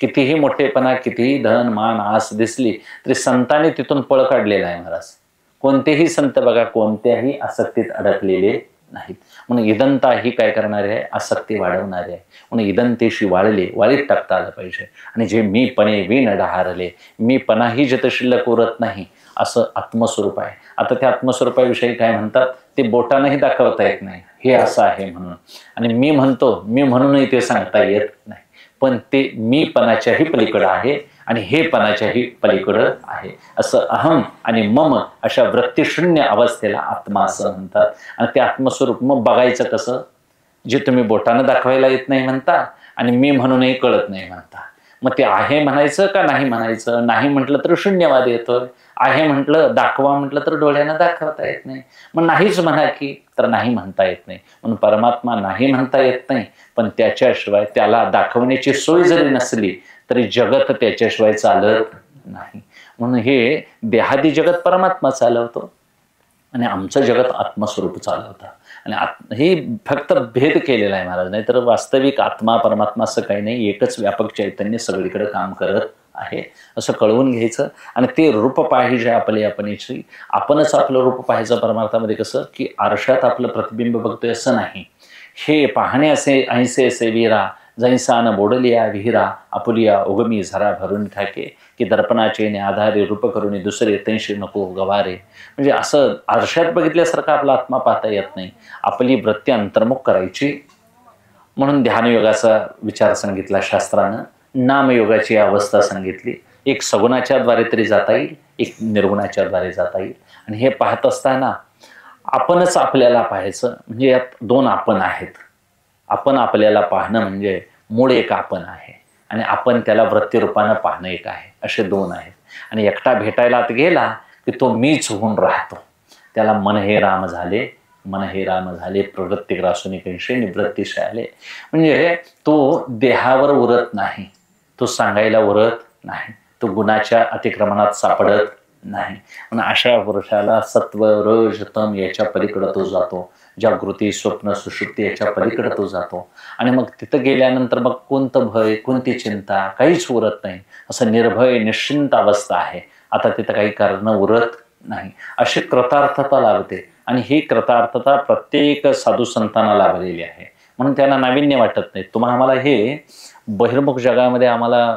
कितीही मोठेपणा, कितीही धन मान आस दिसली तरी संतांनी तिथून पळ काढलेला आहे महाराज. कोणतेही संत बघा कोणत्याही आसक्तीत अडकलेले नाहीत. म्हणून इदंता ही काय करणारे आहे, आसक्ती वाढवणारे आहे. म्हणून इदंतेशी वाळीत टाकता आलं पाहिजे. आणि जे मीपणे विण डहारले, मीपणाही जिथं शिल्लक उरत नाही असं आत्मस्वरूप आहे. आता त्या आत्मस्वरूपाविषयी काय म्हणतात, ते बोटानंही दाखवता येत नाही हे असं आहे म्हणून. आणि मी म्हणतो, मी म्हणूनही ते सांगता येत नाही. पण ते मीपणाच्याही पलीकडं आहे आणि हे पणाच्याही पलीकडं आहे. असं अहम आणि मम अशा वृत्तीशून्य अवस्थेला आत्मा असं म्हणतात. आणि ते आत्मस्वरूप मग बघायचं कसं, जे तुम्ही बोटानं दाखवायला येत नाही म्हणता आणि मी म्हणूनही कळत नाही म्हणता. मग ते आहे म्हणायचं का नाही म्हणायचं. नाही म्हटलं तर शून्यवाद येतोय, आहे म्हटलं दाखवा म्हटलं तर डोळ्यानं दाखवता येत नाही. मग नाहीच म्हणा की तर नाही म्हणता येत नाही. म्हणून परमात्मा नाही म्हणता येत नाही, पण त्याच्याशिवाय त्याला दाखवण्याची सोय जरी नसली तरी जगत त्याच्याशिवाय चालत नाही. म्हणून हे देहादी जगत परमात्मा चालवतो आणि आमचं जगत आत्मस्वरूप चालवतं. आणि हे फक्त भेद केलेला आहे महाराज, नाही तर वास्तविक आत्मा परमात्मा असं काही नाही, एकच व्यापक चैतन्य सगळीकडे काम करत आहे असं कळवून घ्यायचं. आणि ते रूप पाहिजे आपले आपणची, आपणच आपलं रूप पाहायचं परमार्थामध्ये. कसं की आरशात आपलं प्रतिबिंब बघतोय असं नाही. हे पाहण्याचे ऐसे से वीरा, जैसान बोडलिया विहिरा, आपुलिया उगमी झरा भरून ठाके, की दर्पणाचे आधारे रूप करून दुसरे तैशी नको गवारे. म्हणजे असं आरशात बघितल्यासारखं आपला आत्मा पाहता येत नाही. आपली वृत्ती अंतर्मुख करायची. म्हणून ध्यानयोगाचा विचार सांगितला शास्त्रानं, नामयोगाची अवस्था सांगितली. एक सगुणाच्या द्वारे तरी जाता येईल, एक निर्गुणाच्या द्वारे जाता येईल. आणि हे पाहत असताना आपणच आपल्याला पाहायचं. म्हणजे यात दोन आपण आहेत. आपण आपल्याला पाहणं म्हणजे मूळ एक आपण आहे आणि आपण त्याला वृत्तीरूपानं पाहणं एक आहे. असे दोन आहेत. आणि एकटा भेटायला आत गेला की तो मीच होऊन राहतो. त्याला मन हे राम झाले, मन हे राम झाले, प्रवृत्ती ग्रासून कैसे निवृत्तीशी आले. म्हणजे तो देहावर उरत नाही, तो सांगायला उरत नाही, तो गुणाच्या अतिक्रमणात सापडत नाही. म्हणून अशा पुरुषाला सत्व रज तम याच्या पलीकडे तो जातो. जागृती स्वप्न सुषुप्ती याच्या पलीकडे तो जातो. आणि मग तिथं गेल्यानंतर मग कोणतं भय, कोणती चिंता, काहीच उरत नाही. असं निर्भय निश्चिंत अवस्था आहे. आता तिथं काही कारण उरत नाही. अशी कृतार्थता लाभते. आणि ही कृतार्थता प्रत्येक साधू संतांना लाभलेली आहे. म्हणून त्यांना नाविन्य वाटत नाही. तुम्हाला आम्हाला हे बहिर्मुख जगामध्ये आम्हाला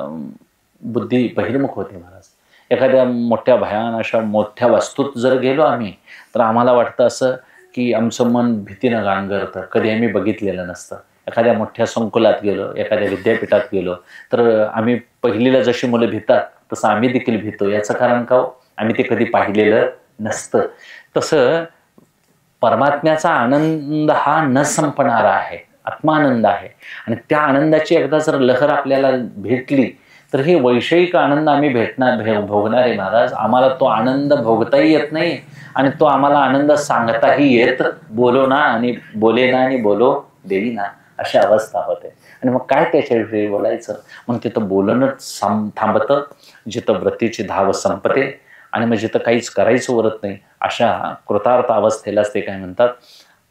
बुद्धी बहिर्मुख होते महाराज. एखाद्या मोठ्या भयान अशा मोठ्या वस्तूत जर गेलो आम्ही तर आम्हाला वाटतं असं की आमचं मन भीतीनं गांगरतं. कधी आम्ही बघितलेलं नसतं. एखाद्या मोठ्या संकुलात गेलो, एखाद्या विद्यापीठात गेलो तर आम्ही पहिलीला जशी मुलं भितात तसं आम्ही देखील भीतो. याचं कारण का हो? आम्ही ते कधी पाहिलेलं नसतं. तसं परमात्म्याचा आनंद हा न संपणारा आहे, आत्मानंद आहे. आणि त्या आनंदाची एकदा जर लहर आपल्याला भेटली तर हे वैषयिक आनंद आम्ही भोगणार आहे महाराज. आम्हाला तो आनंद भोगताही येत नाही आणि तो आम्हाला आनंद सांगताही येत बोलो ना आणि बोले ना आणि बोलो देई ना अशी अवस्था होते. आणि मग काय त्याच्याविषयी बोलायचं? मग तिथं बोलणंच थांबतं, जिथं व्रतीची धाव संपते आणि मग जिथं काहीच करायचं उरत नाही अशा कृतार्थ अवस्थेलाच ते काय म्हणतात,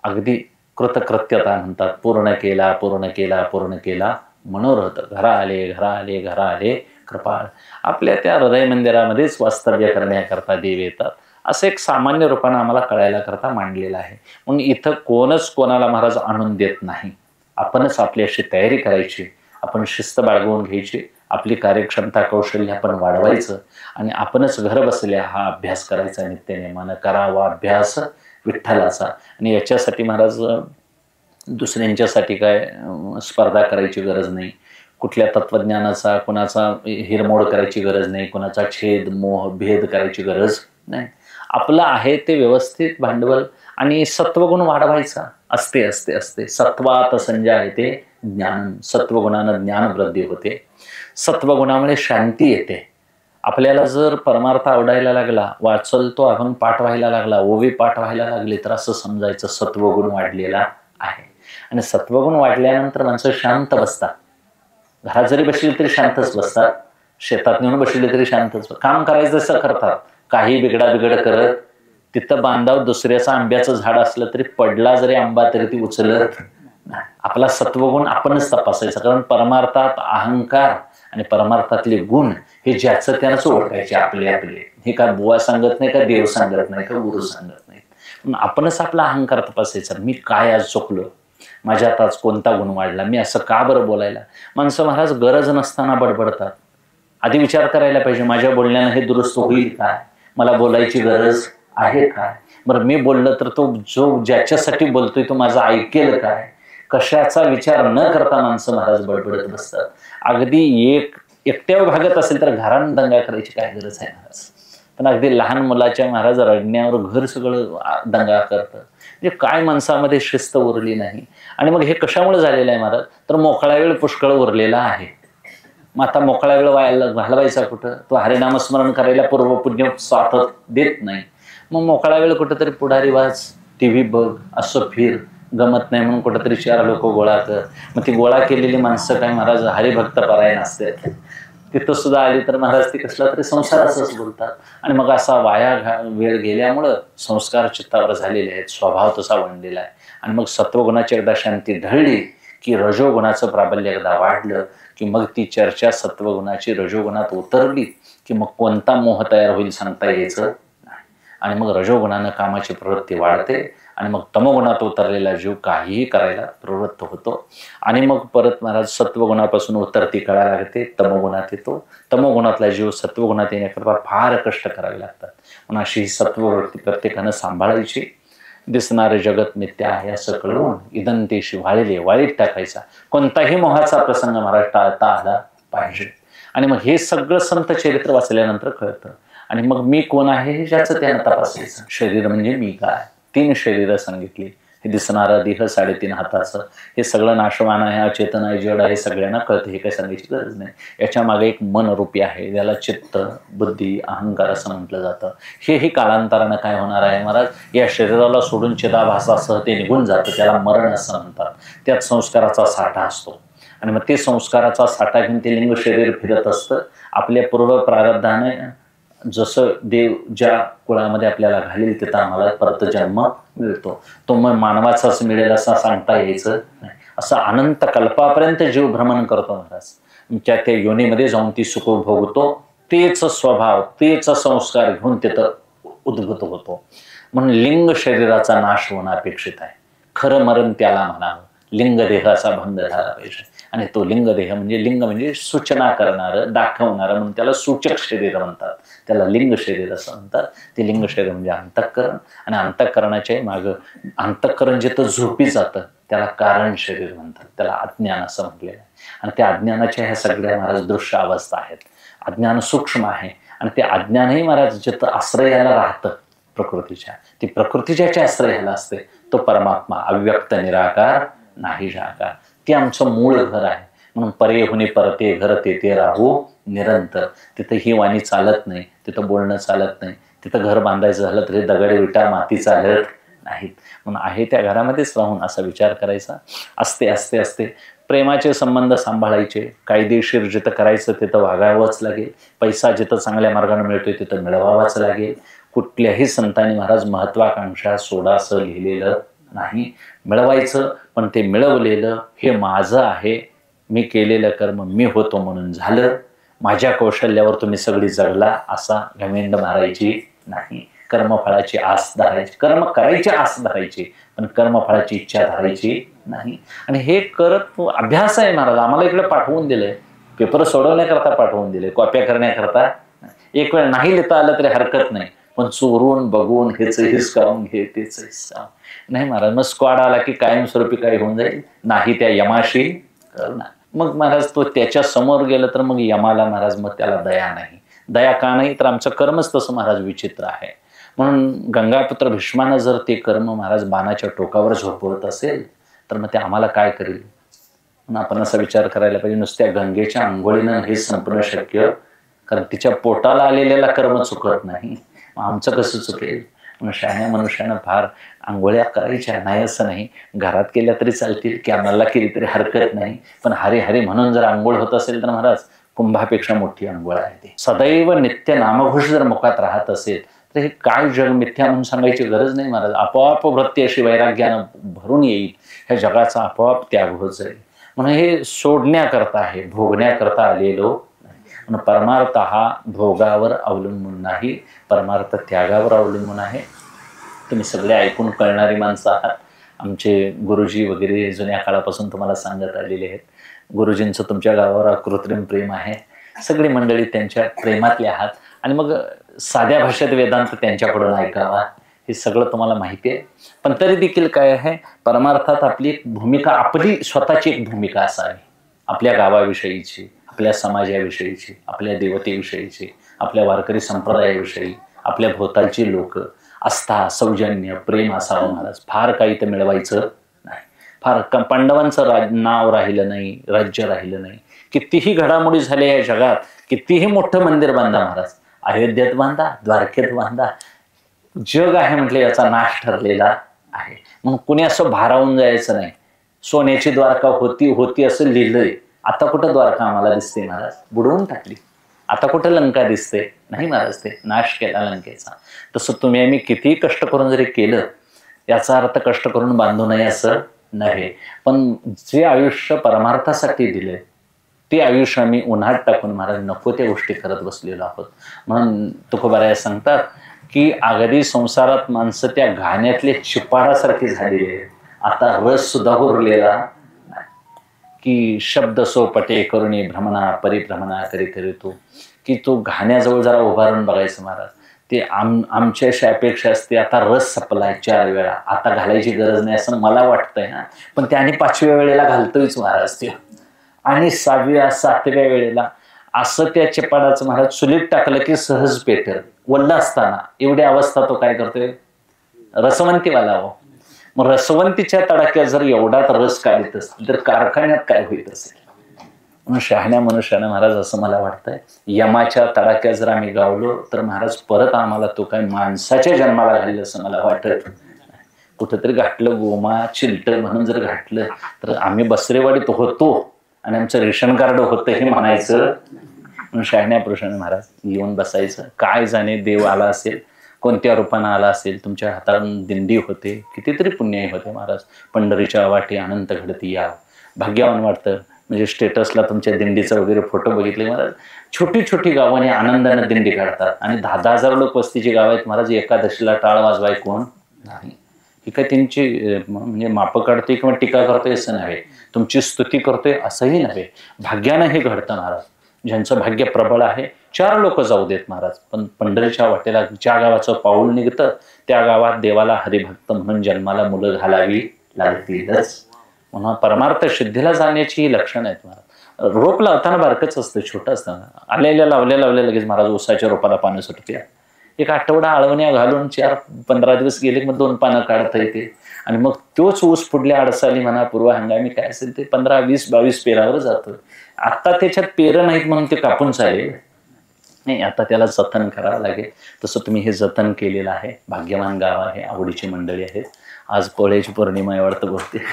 अगदी कृतकृत्यता म्हणतात. पूर्ण केला पूर्ण केला पूर्ण केला मनोरथ. घरा आले कृपाळ. आपल्या त्या हृदय मंदिरामध्येच वास्तव्य करण्याकरता देव येतात असं एक सामान्य रूपानं आम्हाला कळायला करता मांडलेलं आहे. म्हणून इथं कोणच कोणाला महाराज आणून देत नाही. आपणच आपली अशी तयारी करायची, आपण शिस्त बाळगवून घ्यायची, आपली कार्यक्षमता कौशल्य आपण वाढवायचं आणि आपणच घर बसल्या हा अभ्यास करायचा. नित्यनेमानं करावा अभ्यास विठ्ठलाचा. आणि याच्यासाठी महाराज दुसऱ्यांच्यासाठी काय स्पर्धा करायची गरज नाही. कुठल्या तत्वज्ञानाचा कुणाचा हिरमोड करायची गरज नाही. कुणाचा छेद मोह भेद करायची गरज नाही. आपलं आहे ते व्यवस्थित भांडवल आणि सत्वगुण वाढवायचा. असते सत्वात संजायते ज्ञान. सत्वगुणानं ज्ञान वृद्धी होते. सत्वगुणामुळे शांती येते. आपल्याला जर परमार्थ आवडायला लागला, वाचल तो अभंग पाठ व्हायला लागला, ओवी पाठ व्हायला लागली तर असं समजायचं सत्वगुण वाढलेला आहे. आणि सत्वगुण वाढल्यानंतर माणसं शांत बसतात. घरात जरी बसली तरी शांतच बसतात. शेतात नेऊन बसले तरी शांतच. काम करायचं असं करतात. काही बिघड करत तिथं बांधाव दुसऱ्याचं आंब्याचं झाड असलं तरी पडला जरी आंबा तरी ती उचलत. आपला सत्वगुण आपणच तपासायचा. कारण परमार्थात अहंकार आणि परमार्थातले गुण हे ज्याचं त्यानंच ओळखायचे आपले. हे का बुवा सांगत नाही, का देव सांगत नाही, का गुरु सांगत नाही. पण आपणच आपला अहंकार तपासायचा. मी काय आज चुकलो, माझ्यात आज कोणता गुण वाढला, मी असं का बरं बोलायला. माणसं महाराज गरज नसताना बडबडतात. आधी विचार करायला पाहिजे, माझ्या बोलण्यानं हे दुरुस्त होईल काय, मला बोलायची गरज आहे काय. बरं मी बोललं तर तो जो ज्याच्यासाठी बोलतोय तो माझा ऐकेल काय. कशाचा विचार न करता माणसं महाराज बडबडत बसतात. अगदी एकट्या भागत असेल तर घरानं दंगा करायची काय गरज आहे महाराज. पण अगदी लहान मुलाच्या महाराज रडण्यावर घर सगळं दंगा करतं. म्हणजे काय माणसामध्ये शिस्त उरली नाही. आणि मग हे कशामुळे झालेलं आहे महाराज, तर मोकळा वेळ पुष्कळ उरलेला आहे. मग आता मोकळा वेळ घालवायचा कुठं. तो हरिनामस्मरण करायला पूर्वपुण्य स्वातत देत नाही. मग मोकळा वेळ कुठंतरी पुढारी वाच, टीव्ही बघ, असं फिर. गमत नाही म्हणून कुठंतरी 4 लोक गोळा कर. मग ती गोळा केलेली माणसं काय महाराज हरिभक्त परायण असते. तिथं सुद्धा आली तर महाराज ती कसला तरी संसाराचंच बोलतात. आणि मग असा वाया वेळ गेल्यामुळं संस्कार चित्तावर झालेले आहेत, स्वभाव तसा बनलेला आहे. आणि मग सत्वगुणाची एकदा शांती ढळली की रजोगुणाचं प्राबल्य एकदा वाढलं की मग ती चर्चा सत्वगुणाची रजोगुणात उतरली की मग कोणता मोह तयार होईल सांगता यायचं नाही. आणि मग रजोगुणानं कामाची प्रवृत्ती वाढते आणि मग तमोगुणात उतरलेला जीव काहीही करायला प्रवृत्त होतो. आणि मग परत महाराज सत्वगुणापासून उतरती कळा लागते, तमोगुणात येतो. तमोगुणातला जीव सत्वगुणात येण्याकरता फार कष्ट करावे लागतात. म्हणून अशी ही सत्ववृत्ती प्रत्येकानं सांभाळायची. दिसणारे जगत मिथ्या आहे असं कळवून इदंतेशी वाळले वाळीत टाकायचा. कोणताही मोहाचा प्रसंग महाराज टाळता आला पाहिजे. आणि मग हे सगळं संत चरित्र वाचल्यानंतर कळतं. आणि मग मी कोण आहे हे ज्याचं त्यानं तपासायचं. शरीर म्हणजे मी काय. 3 शरीरं सांगितली. हे दिसणारं देह 3.5 हाताचं हे सगळं नाशवान आहे, अचेतन आहे, जड आहे, सगळ्यांना कळतं. हे काही सांगायची गरज नाही. याच्या मागे एक मनरूपी आहे, त्याला चित्त बुद्धी अहंकार असं म्हटलं जातं. हेही कालांतरानं काय होणार आहे महाराज, या शरीराला सोडून चिदाभासासह ते निघून जातं. त्याला मरण असं म्हणतात. त्यात संस्काराचा साठा असतो. आणि मग ते संस्काराचा साठा घेऊन ते लिंग शरीर फिरत असतं. आपल्या पूर्व प्रारब्धाने जसं देव ज्या कुळामध्ये आपल्याला घालेल तिथं आम्हाला परत जन्म मिळतो. तो मग मानवाचाच मिळेल असं सांगता यायचं नाही. असं अनंत कल्पापर्यंत जीव भ्रमण करतो महाराज. त्या योनीमध्ये जाऊन ती सुख भोगतो. तेच स्वभाव तेच संस्कार घेऊन तिथं उद्भूत होतो. म्हणून लिंग शरीराचा नाश होणं अपेक्षित आहे. खरं मरण त्याला म्हणावं. लिंगदेहाचा भंग झाला पाहिजे. आणि तो लिंगदेह म्हणजे लिंग म्हणजे सूचना करणारं, दाखवणारं, म्हणून त्याला सूचक शरीर म्हणतात. त्याला लिंग शरीर असं म्हणतात. ते लिंग शरीर म्हणजे अंतःकरण. आणि अंतःकरणाच्या मागं अंतःकरण जिथं झोपी जातं त्याला कारण शरीर म्हणतात. त्याला अज्ञान असं म्हटलेलं आहे. आणि त्या अज्ञानाच्या ह्या सगळ्या महाराज दृश्य अवस्था आहेत. अज्ञान सूक्ष्म आहे आणि ते अज्ञानही महाराज जिथं आश्रयाला राहतं प्रकृतीच्या, ती प्रकृतीच्या आश्रयाला असते. तो परमात्मा अव्यक्त निराकार नाही जाकार. ते आमचं मूळ घर आहे. म्हणून परे होणे परते घर तेथे राहू निरंतर. तिथं ही वाणी चालत नाही, तिथं बोलणं चालत नाही, तिथं घर बांधायचं झालं तरी दगड विटा माती चालत नाहीत. म्हणून आहे त्या घरामध्येच राहून असा विचार करायचा. असते असते असते प्रेमाचे संबंध सांभाळायचे. कायदेशीर जिथं करायचं तिथं वागावंच लागेल. पैसा जिथं चांगल्या मार्गाने मिळतोय तिथं मिळवावाच लागेल. कुठल्याही संतांनी महाराज महत्वाकांक्षा सोडा असं लिहिलेलं नाही. मिळवायचं, पण ते मिळवलेलं हे माझं आहे. मी केलेलं कर्म मी होतो म्हणून झालं. माझ्या कौशल्यावर तुम्ही सगळी जगला असा घमेंड मारायची नाही. कर्मफळाची आस धरायची, कर्म करायची आस धरायची, पण कर्मफळाची इच्छा धरायची नाही. आणि हे करत अभ्यास आहे महाराज. आम्हाला इकडे पाठवून दिलंय, पेपर सोडवण्याकरता पाठवून दिले, कॉप्या करण्याकरता. एक वेळ नाही लिहिता आलं तरी हरकत नाही, पण चोरून बघून हेच हिस करून घे तेच हिस नाही महाराज. मग स्क्वॉड आला की कायमस्वरूपी काय होऊन जाईल, नाही त्या यमाशी करुणा. मग महाराज तो त्याच्या समोर गेलं तर मग यमाला महाराज मग त्याला दया नाही. दया का नाही तर आमचं कर्मच तसं महाराज विचित्र आहे. म्हणून गंगापुत्र भीष्मानं जर ते कर्म महाराज बाणाच्या टोकावर झोपवत असेल तर मग ते आम्हाला काय करेल. म्हणून आपण असा विचार करायला पाहिजे, नुसत्या गंगेच्या आंघोळीनं हे संपूर्ण शक्य, कारण तिच्या पोटाला आलेल्याला कर्म चुकत नाही. मग आमचं कसं चुकेल. म्हणून शहाण्या मनुष्यानं फार आंघोळ्या करायच्या नाही असं नाही, घरात केल्या तरी चालतील, की आम्हाला केली तरी हरकत नाही. पण हरे हरे म्हणून जर आंघोळ होत असेल तर महाराज कुंभापेक्षा मोठी आंघोळ आहे ती. सदैव नित्य नामघोष जर मुखात राहत असेल तर हे काय जग मिथ्या म्हणून सांगायची गरज नाही महाराज. आपोआप वृत्ती अशी वैराग्यानं भरून येईल. ह्या जगाचा आपोआप त्याग होत जाईल. म्हणून हे सोडण्याकरता आहे, भोगण्याकरता आलेलो. म्हणून परमार्थ हा भोगावर अवलंबून नाही, परमार्थ त्यागावर अवलंबून आहे. तुम्ही सगळे ऐकून कळणारी माणसं आहात. आमचे गुरुजी वगैरे जुन्या काळापासून तुम्हाला सांगत आलेले आहेत. गुरुजींचं तुमच्या गावावर कृत्रिम प्रेम आहे. सगळी मंडळी त्यांच्या प्रेमातले आहात. आणि मग साध्या भाषेत वेदांत त्यांच्याकडून ऐकावा हे सगळं तुम्हाला माहिती आहे. पण तरी देखील काय आहे, परमार्थात आपली एक भूमिका, आपली स्वतःची एक भूमिका असावी. आपल्या गावाविषयीची, आपल्या समाजाविषयीची, आपल्या देवतेविषयीची, आपल्या वारकरी संप्रदायाविषयी, आपल्या भोवतालची लोक, आस्था, सौजन्य, प्रेम असावं महाराज. फार काही तर मिळवायचं नाही. फार पांडवांचं नाव राहिलं नाही, राज्य राहिलं नाही. कितीही घडामोडी झाल्या या जगात, कितीही मोठं मंदिर बांधा महाराज, अयोध्येत बांधा, द्वारकेत बांधा, जग आहे म्हटलं याचा नाश ठरलेला आहे. मग कुणी असं भारावून जायचं नाही. सोन्याची द्वारका होती होती असं लिहिलंय. आता कुठं द्वारका आम्हाला दिसते महाराज, बुडवून टाकली. आता कुठं लंका दिसते नाही महाराज, ते नाश केला लंकेचा. तसं तुम्ही आम्ही कितीही कष्ट करून जरी केलं, याचा अर्थ कष्ट करून बांधू नये असं नव्हे. पण जे आयुष्य परमार्थासाठी दिले ते आयुष्य आम्ही उन्हात टाकून महाराज नको त्या गोष्टी करत बसलेलो आहोत. म्हणून तुकोबाराया सांगतात की अगदी संसारात माणसं त्या घाण्यातले चिपाडासारखी झालेली आहे. आता रस सुद्धा उरलेला की शब्द सोपटे करुणी भ्रमणा परिभ्रमणा करी तू, की तो घाण्याजवळ जरा उभारून बघायचं महाराज. ते आमची अशी अपेक्षा असते, आता रस संपलाय 4 वेळा, आता घालायची गरज नाही असं मला वाटतंय ना. पण ते आणि 5व्या वेळेला घालतोयच महाराज ते, आणि 6व्या 7व्या वेळेला असं त्या चिपाडाचं महाराज चुलीत टाकलं की सहज पेटेल. वल्ल असताना एवढी अवस्था तो काय करतोय, रसवंतीवाला हो. मग रसवंतीच्या तडाक्यात जर एवढा रस काढत असतील तर कारखान्यात काय होत असेल. म्हणून शहाण्या मनुष्यानं महाराज असं मला वाटतंय, यमाच्या तडाक्यात जर आम्ही गावलो तर महाराज परत आम्हाला तो काय माणसाच्या जन्माला घालेल असं मला वाटत. कुठंतरी घातलं गोमा चिलट म्हणून जर घातलं तर आम्ही बसरेवाडीत होतो आणि आमचं रेशन कार्ड होतं हे म्हणायचं. म्हणून शहाण्या पुरुषाने महाराज येऊन बसायचं. काय जाणे देव आला असेल, कोणत्या रूपानं आला असेल, तुमच्या हातातून दिंडी होते, कितीतरी पुण्यही होते महाराज. पंढरीच्या वाटी अनंत घडती या, भाग्यवान वाटतं. म्हणजे स्टेटसला तुमच्या दिंडीचं वगैरे फोटो बघितले महाराज. छोटी छोटी गावाने आनंदाने दिंडी काढतात आणि 10,000 लोक वस्तीची गाव आहेत महाराज. एकादशीला टाळ वाजवाय कोण नाही. ही काय त्यांची म्हणजे मापं काढतोय किंवा टीका करतोय असं नव्हे, तुमची स्तुती करतोय असंही नव्हे. भाग्यानं हे घडतं महाराज. ज्यांचं भाग्य प्रबळ आहे 4 लोक जाऊ देत महाराज, पण पंढरीच्या वाटेला ज्या गावाचं पाऊल निघतं त्या गावात देवाला हरिभक्त म्हणून जन्माला मुलं घालावी लागतीलच. म्हणून परमार्थ सिद्धीला जाण्याची ही लक्षणं आहेत महाराज. रोप लावताना बारकच असतं, छोटं असतं. आलेल्या लावल्या लगेच महाराज ऊसाच्या रोपाला पानं सुटते. एक आठवडा आळवण्या घालून 4-15 दिवस गेले मग 2 पानं काढता येते आणि मग तोच ऊस पुढल्या अडसाली म्हणा पूर्व हंगामी काय असेल ते 15, 20, 22 पेरावर जातं. आता त्याच्यात पेरं नाहीत म्हणून ते कापून चालेल नाही, आता त्याला जतन करावं लागेल. तसं तुम्ही हे जतन केलेलं आहे. भाग्यवान गाव आहे, आवडीची मंडळी आहेत. आज पोळ्याची पौर्णिमा आहे वाटतं बहुतेक,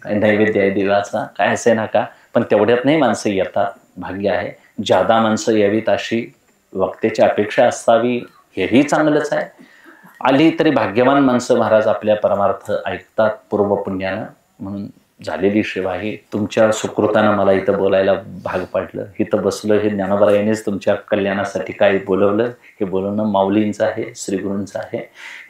काय नैवेद्य आहे देवाचा काय असे ना का, पण तेवढ्यात नाही माणसं येतात. भाग्य आहे. जादा माणसं यावीत अशी वक्तेची अपेक्षा असावी, हेही चांगलंच आहे. आली तरी भाग्यवान माणसं महाराज आपल्या परमार्थ ऐकतात पूर्वपुण्यानं. म्हणून झालेली सेवा ही तुमच्या सुकृतानं मला इथं बोलायला भाग पाडलं. इथं बसलं हे ज्ञानोबा यांनीच तुमच्या कल्याणासाठी काय बोलवलं. हे बोलवणं माऊलींचं आहे, श्रीगुरूंचं आहे.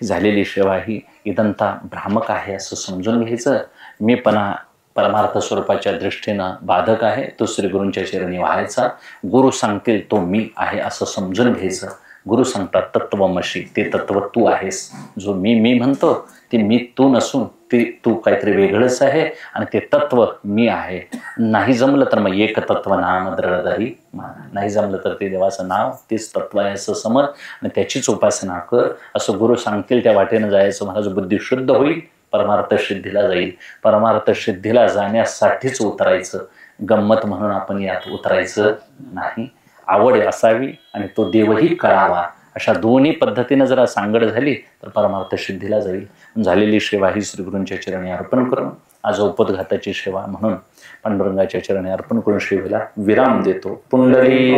झालेली सेवा ही इदंता भ्रामक आहे असं समजून घ्यायचं. मी परमार्थ स्वरूपाच्या दृष्टीनं बाधक आहे, तो श्रीगुरूंच्या चरणी व्हायचा. गुरु सांगतील तो मी आहे असं समजून घ्यायचं. गुरु सांगतात तत्वमशी, ते तत्व तू आहेस. जो मी म्हणतो ते मी तू नसून ते तू काहीतरी वेगळंच आहे आणि ते तत्व मी आहे. नाही जमलं तर मग एक तत्व नाम द्रढधरी, नाही जमलं तर ते देवाचं नाव तेच तत्व आहे असं समज आणि त्याचीच उपासना कर. असं गुरु सांगतील त्या वाटेनं जायचं. महाराज बुद्धी शुद्ध होईल, परमार्थ सिद्धीला जाईल. परमार्थ सिद्धीला जाण्यासाठीच उतरायचं, गंमत म्हणून आपण यात उतरायचं नाही. आवड असावी आणि तो देवही कळावा. अशा दोन्ही पद्धतीनं जरा सांगड झाली तर परमार्थ सिद्धीला जाईल. झालेली सेवा ही श्रीगुरूंच्या चरणी अर्पण करून आज उपदघाताची सेवा म्हणून पांडुरंगाच्या चरणी अर्पण करून सेवेला विराम देतो. पुंडली